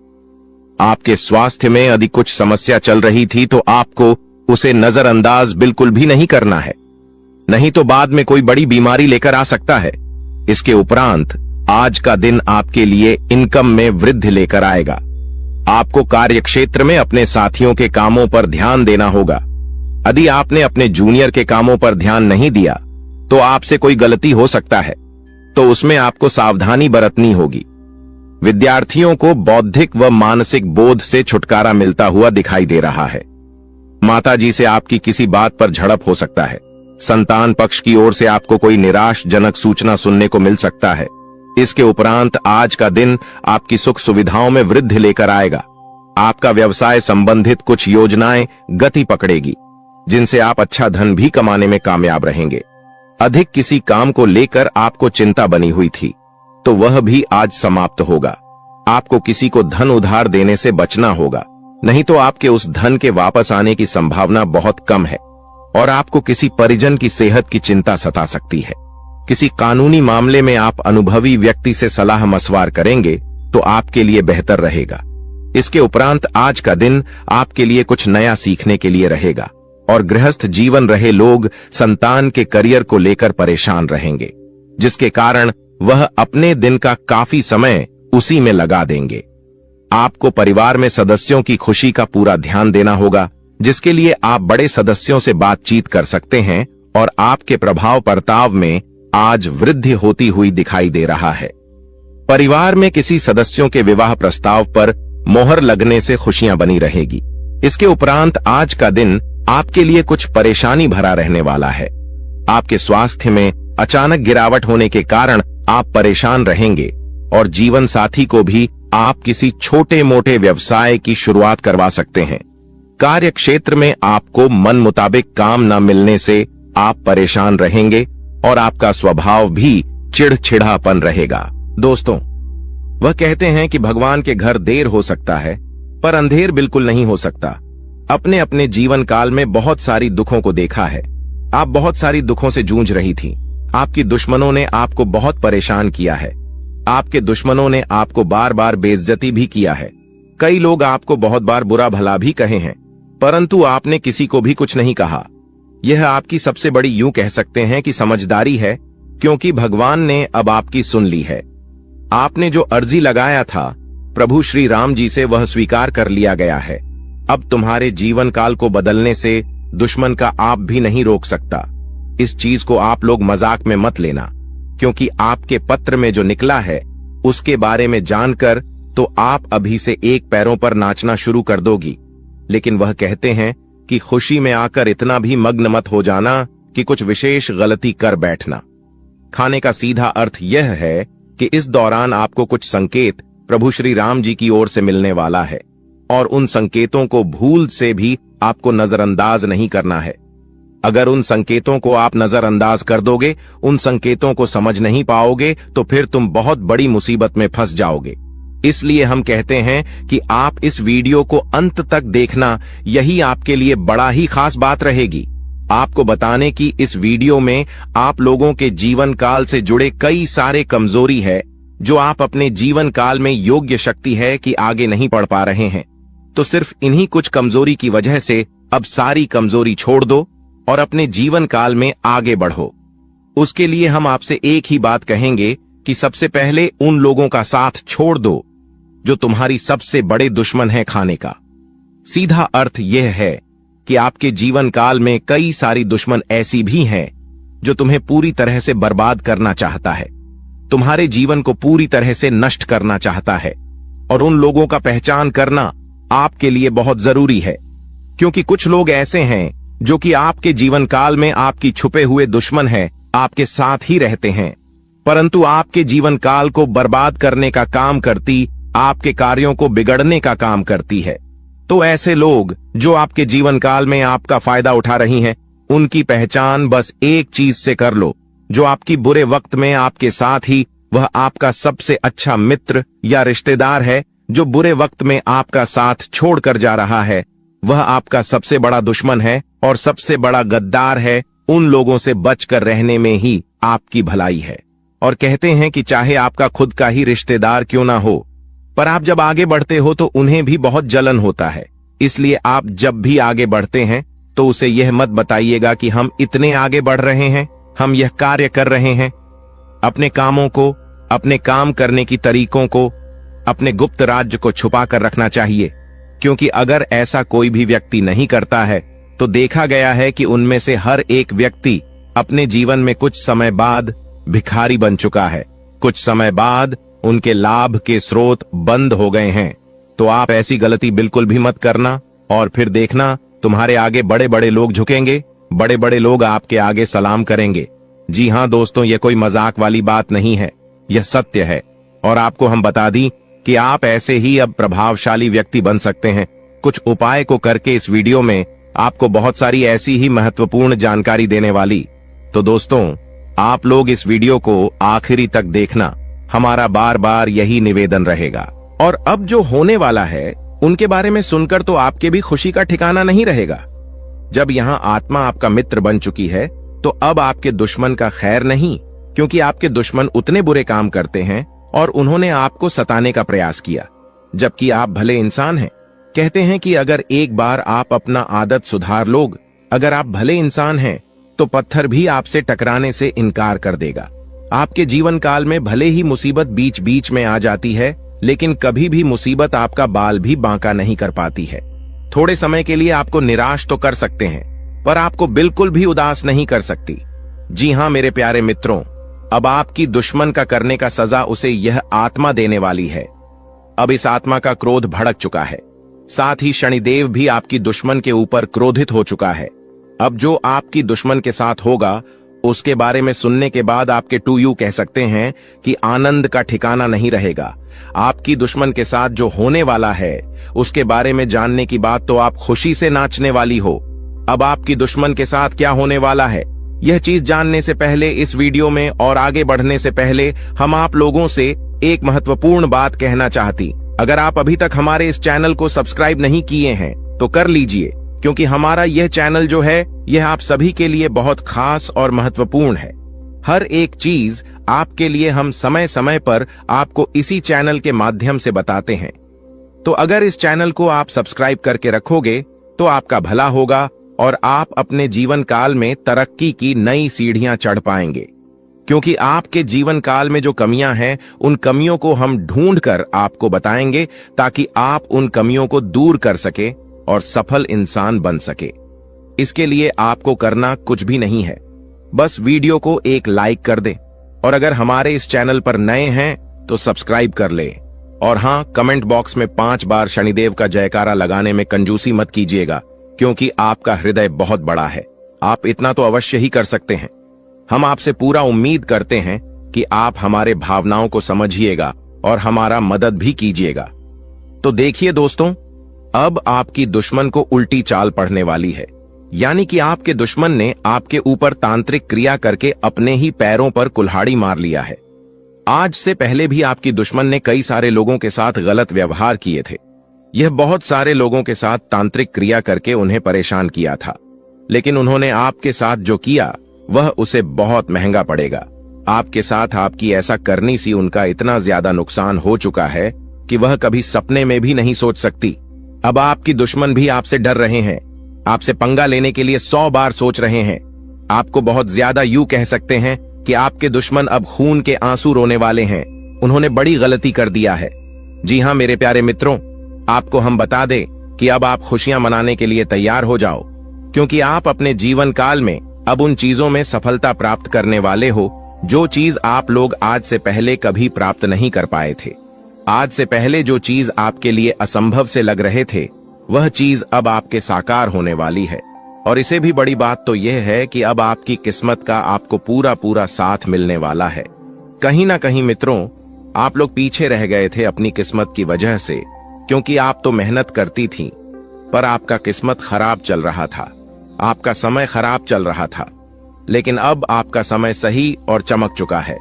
आपके स्वास्थ्य में यदि कुछ समस्या चल रही थी तो आपको उसे नजरअंदाज बिल्कुल भी नहीं करना है, नहीं तो बाद में कोई बड़ी बीमारी लेकर आ सकता है। इसके उपरांत आज का दिन आपके लिए इनकम में वृद्धि लेकर आएगा। आपको कार्यक्षेत्र में अपने साथियों के कामों पर ध्यान देना होगा। यदि आपने अपने जूनियर के कामों पर ध्यान नहीं दिया तो आपसे कोई गलती हो सकता है, तो उसमें आपको सावधानी बरतनी होगी। विद्यार्थियों को बौद्धिक व मानसिक बोध से छुटकारा मिलता हुआ दिखाई दे रहा है। माताजी से आपकी किसी बात पर झड़प हो सकता है। संतान पक्ष की ओर से आपको कोई निराशजनक सूचना सुनने को मिल सकता है। इसके उपरांत आज का दिन आपकी सुख सुविधाओं में वृद्धि लेकर आएगा। आपका व्यवसाय संबंधित कुछ योजनाएं गति पकड़ेगी, जिनसे आप अच्छा धन भी कमाने में कामयाब रहेंगे। अधिक किसी काम को लेकर आपको चिंता बनी हुई थी तो वह भी आज समाप्त होगा। आपको किसी को धन उधार देने से बचना होगा, नहीं तो आपके उस धन के वापस आने की संभावना बहुत कम है और आपको किसी परिजन की सेहत की चिंता सता सकती है। किसी कानूनी मामले में आप अनुभवी व्यक्ति से सलाह मशवरा करेंगे तो आपके लिए बेहतर रहेगा। इसके उपरांत आज का दिन आपके लिए कुछ नया सीखने के लिए रहेगा और गृहस्थ जीवन रहे लोग संतान के करियर को लेकर परेशान रहेंगे, जिसके कारण वह अपने दिन का काफी समय उसी में लगा देंगे। आपको परिवार में सदस्यों की खुशी का पूरा ध्यान देना होगा, जिसके लिए आप बड़े सदस्यों से बातचीत कर सकते हैं और आपके प्रभाव बर्ताव में आज वृद्धि होती हुई दिखाई दे रहा है। परिवार में किसी सदस्यों के विवाह प्रस्ताव पर मोहर लगने से खुशियां बनी रहेगी। इसके उपरांत आज का दिन आपके लिए कुछ परेशानी भरा रहने वाला है। आपके स्वास्थ्य में अचानक गिरावट होने के कारण आप परेशान रहेंगे और जीवन साथी को भी आप किसी छोटे मोटे व्यवसाय की शुरुआत करवा सकते हैं। कार्य क्षेत्र में आपको मन मुताबिक काम न मिलने से आप परेशान रहेंगे और आपका स्वभाव भी चिड़चिड़ापन रहेगा। दोस्तों, वह कहते हैं कि भगवान के घर देर हो सकता है पर अंधेर बिल्कुल नहीं हो सकता। अपने अपने जीवन काल में बहुत सारी दुखों को देखा है। आप बहुत सारी दुखों से जूझ रही थी। आपकी दुश्मनों ने आपको बहुत परेशान किया है। आपके दुश्मनों ने आपको बार बार बेइज्जती भी किया है। कई लोग आपको बहुत बार बुरा भला भी कहे हैं, परंतु आपने किसी को भी कुछ नहीं कहा। यह आपकी सबसे बड़ी यूं कह सकते हैं कि समझदारी है, क्योंकि भगवान ने अब आपकी सुन ली है। आपने जो अर्जी लगाया था प्रभु श्री राम जी से, वह स्वीकार कर लिया गया है। अब तुम्हारे जीवन काल को बदलने से दुश्मन का आप भी नहीं रोक सकता। इस चीज को आप लोग मजाक में मत लेना, क्योंकि आपके पत्र में जो निकला है उसके बारे में जानकर तो आप अभी से एक पैरों पर नाचना शुरू कर दोगी। लेकिन वह कहते हैं कि खुशी में आकर इतना भी मग्न मत हो जाना कि कुछ विशेष गलती कर बैठना। खाने का सीधा अर्थ यह है कि इस दौरान आपको कुछ संकेत प्रभु श्री राम जी की ओर से मिलने वाला है और उन संकेतों को भूल से भी आपको नजरअंदाज नहीं करना है। अगर उन संकेतों को आप नजरअंदाज कर दोगे, उन संकेतों को समझ नहीं पाओगे, तो फिर तुम बहुत बड़ी मुसीबत में फंस जाओगे। इसलिए हम कहते हैं कि आप इस वीडियो को अंत तक देखना, यही आपके लिए बड़ा ही खास बात रहेगी। आपको बताने की इस वीडियो में आप लोगों के जीवन काल से जुड़े कई सारे कमजोरी है, जो आप अपने जीवन काल में योग्य शक्ति है कि आगे नहीं बढ़ पा रहे हैं। तो सिर्फ इन्हीं कुछ कमजोरी की वजह से अब सारी कमजोरी छोड़ दो और अपने जीवन काल में आगे बढ़ो। उसके लिए हम आपसे एक ही बात कहेंगे कि सबसे पहले उन लोगों का साथ छोड़ दो जो तुम्हारी सबसे बड़े दुश्मन है खाने का। सीधा अर्थ यह है कि आपके जीवन काल में कई सारी दुश्मन ऐसी भी हैं जो तुम्हें पूरी तरह से बर्बाद करना चाहता है, तुम्हारे जीवन को पूरी तरह से नष्ट करना चाहता है। और उन लोगों का पहचान करना आपके लिए बहुत जरूरी है, क्योंकि कुछ लोग ऐसे हैं जो कि आपके जीवन काल में आपकी छुपे हुए दुश्मन है, आपके साथ ही रहते हैं, परंतु आपके जीवन काल को बर्बाद करने का काम करती, आपके कार्यों को बिगड़ने का काम करती है। तो ऐसे लोग जो आपके जीवन काल में आपका फायदा उठा रही हैं, उनकी पहचान बस एक चीज से कर लो, जो आपकी बुरे वक्त में आपके साथ ही वह आपका सबसे अच्छा मित्र या रिश्तेदार है, जो बुरे वक्त में आपका साथ छोड़कर जा रहा है, वह आपका सबसे बड़ा दुश्मन है और सबसे बड़ा गद्दार है। उन लोगों से बचकर रहने में ही आपकी भलाई है। और कहते हैं कि चाहे आपका खुद का ही रिश्तेदार क्यों ना हो, पर आप जब आगे बढ़ते हो तो उन्हें भी बहुत जलन होता है। इसलिए आप जब भी आगे बढ़ते हैं तो उसे यह मत बताइएगा कि हम इतने आगे बढ़ रहे हैं, हम यह कार्य कर रहे हैं। अपने कामों को, अपने काम करने की तरीकों को, अपने गुप्त राज्य को छुपा कर रखना चाहिए, क्योंकि अगर ऐसा कोई भी व्यक्ति नहीं करता है तो देखा गया है कि उनमें से हर एक व्यक्ति अपने जीवन में कुछ समय बाद भिखारी बन चुका है, कुछ समय बाद उनके लाभ के स्रोत बंद हो गए हैं। तो आप ऐसी गलती बिल्कुल भी मत करना और फिर देखना तुम्हारे आगे बड़े बड़े लोग झुकेंगे, बड़े बड़े लोग आपके आगे सलाम करेंगे। जी हां दोस्तों, यह कोई मजाक वाली बात नहीं है, यह सत्य है। और आपको हम बता दी कि आप ऐसे ही अब प्रभावशाली व्यक्ति बन सकते हैं। कुछ उपाय को करके इस वीडियो में आपको बहुत सारी ऐसी ही महत्वपूर्ण जानकारी देने वाली। तो दोस्तों, आप लोग इस वीडियो को आखिरी तक देखना, हमारा बार बार यही निवेदन रहेगा। और अब जो होने वाला है उनके बारे में सुनकर तो आपके भी खुशी का ठिकाना नहीं रहेगा। जब यहाँ आत्मा आपका मित्र बन चुकी है तो अब आपके दुश्मन का खैर नहीं, क्योंकि आपके दुश्मन उतने बुरे काम करते हैं और उन्होंने आपको सताने का प्रयास किया, जबकि आप भले इंसान हैं। कहते हैं कि अगर एक बार आप अपना आदत सुधार लोग, अगर आप भले इंसान हैं तो पत्थर भी आपसे टकराने से इनकार कर देगा। आपके जीवन काल में भले ही मुसीबत बीच बीच में आ जाती है, लेकिन कभी भी मुसीबत आपका बाल भी बांका नहीं कर पाती है। थोड़े समय के लिए आपको निराश तो कर सकते हैं, पर आपको बिल्कुल भी उदास नहीं कर सकती। जी हां मेरे प्यारे मित्रों, अब आपकी दुश्मन का करने का सजा उसे यह आत्मा देने वाली है। अब इस आत्मा का क्रोध भड़क चुका है, साथ ही शनिदेव भी आपकी दुश्मन के ऊपर क्रोधित हो चुका है। अब जो आपकी दुश्मन के साथ होगा, उसके बारे में सुनने के बाद आपके टू यू कह सकते हैं कि आनंद का ठिकाना नहीं रहेगा। आपकी दुश्मन के साथ जो होने वाला है, उसके बारे में जानने की बात तो आप खुशी से नाचने वाली हो। अब आपकी दुश्मन के साथ क्या होने वाला है, यह चीज जानने से पहले इस वीडियो में और आगे बढ़ने से पहले हम आप लोगों से एक महत्वपूर्ण बात कहना चाहती। अगर आप अभी तक हमारे इस चैनल को सब्सक्राइब नहीं किए हैं तो कर लीजिए, क्योंकि हमारा यह चैनल जो है यह आप सभी के लिए बहुत खास और महत्वपूर्ण है। हर एक चीज आपके लिए हम समय समय पर आपको इसी चैनल के माध्यम से बताते हैं। तो अगर इस चैनल को आप सब्सक्राइब करके रखोगे तो आपका भला होगा और आप अपने जीवन काल में तरक्की की नई सीढ़ियां चढ़ पाएंगे। क्योंकि आपके जीवन काल में जो कमियां हैं, उन कमियों को हम ढूंढकर आपको बताएंगे, ताकि आप उन कमियों को दूर कर सके और सफल इंसान बन सके। इसके लिए आपको करना कुछ भी नहीं है, बस वीडियो को एक लाइक कर दें, और अगर हमारे इस चैनल पर नए हैं तो सब्सक्राइब कर लें। और हां, कमेंट बॉक्स में 5 बार शनिदेव का जयकारा लगाने में कंजूसी मत कीजिएगा, क्योंकि आपका हृदय बहुत बड़ा है। आप इतना तो अवश्य ही कर सकते हैं। हम आपसे पूरा उम्मीद करते हैं कि आप हमारे भावनाओं को समझिएगा और हमारा मदद भी कीजिएगा। तो देखिए दोस्तों, अब आपकी दुश्मन को उल्टी चाल पड़ने वाली है, यानी कि आपके दुश्मन ने आपके ऊपर तांत्रिक क्रिया करके अपने ही पैरों पर कुल्हाड़ी मार लिया है। आज से पहले भी आपकी दुश्मन ने कई सारे लोगों के साथ गलत व्यवहार किए थे। यह बहुत सारे लोगों के साथ तांत्रिक क्रिया करके उन्हें परेशान किया था, लेकिन उन्होंने आपके साथ जो किया वह उसे बहुत महंगा पड़ेगा। आपके साथ आपकी ऐसा करनी सी उनका इतना ज्यादा नुकसान हो चुका है कि वह कभी सपने में भी नहीं सोच सकती। अब आपकी दुश्मन भी आपसे डर रहे हैं, आपसे पंगा लेने के लिए 100 बार सोच रहे हैं। आपको बहुत ज्यादा यूं कह सकते हैं कि आपके दुश्मन अब खून के आंसू रोने वाले हैं। उन्होंने बड़ी गलती कर दिया है। जी हां मेरे प्यारे मित्रों, आपको हम बता दें कि अब आप खुशियां मनाने के लिए तैयार हो जाओ, क्योंकि आप अपने जीवन काल में अब उन चीजों में सफलता प्राप्त करने वाले हो जो चीज आप लोग आज से पहले कभी प्राप्त नहीं कर पाए थे। आज से पहले जो चीज आपके लिए असंभव से लग रहे थे, वह चीज अब आपके साकार होने वाली है। और इससे भी बड़ी बात तो यह है कि अब आपकी किस्मत का आपको पूरा पूरा साथ मिलने वाला है। कहीं ना कहीं मित्रों, आप लोग पीछे रह गए थे अपनी किस्मत की वजह से, क्योंकि आप तो मेहनत करती थीं, पर आपका किस्मत खराब चल रहा था, आपका समय खराब चल रहा था। लेकिन अब आपका समय सही और चमक चुका है।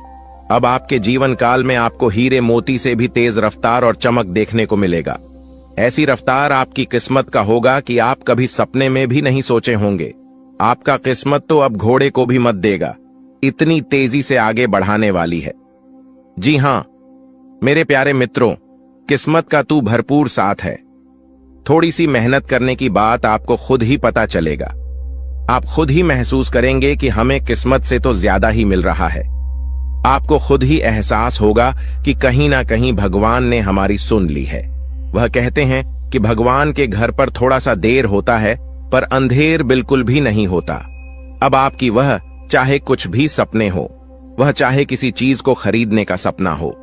अब आपके जीवन काल में आपको हीरे मोती से भी तेज रफ्तार और चमक देखने को मिलेगा। ऐसी रफ्तार आपकी किस्मत का होगा कि आप कभी सपने में भी नहीं सोचे होंगे। आपका किस्मत तो अब घोड़े को भी मत देगा, इतनी तेजी से आगे बढ़ाने वाली है। जी हां मेरे प्यारे मित्रों, किस्मत का तू भरपूर साथ है। थोड़ी सी मेहनत करने की बात आपको खुद ही पता चलेगा। आप खुद ही महसूस करेंगे कि हमें किस्मत से तो ज्यादा ही मिल रहा है। आपको खुद ही एहसास होगा कि कहीं ना कहीं भगवान ने हमारी सुन ली है। वह कहते हैं कि भगवान के घर पर थोड़ा सा देर होता है, पर अंधेर बिल्कुल भी नहीं होता। अब आपकी वह चाहे कुछ भी सपने हो, वह चाहे किसी चीज को खरीदने का सपना हो,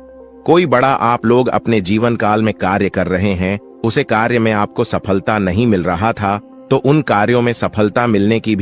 कोई बड़ा आप लोग अपने जीवन काल में कार्य कर रहे हैं, उसे कार्य में आपको सफलता नहीं मिल रहा था, तो उन कार्यों में सफलता मिलने की भी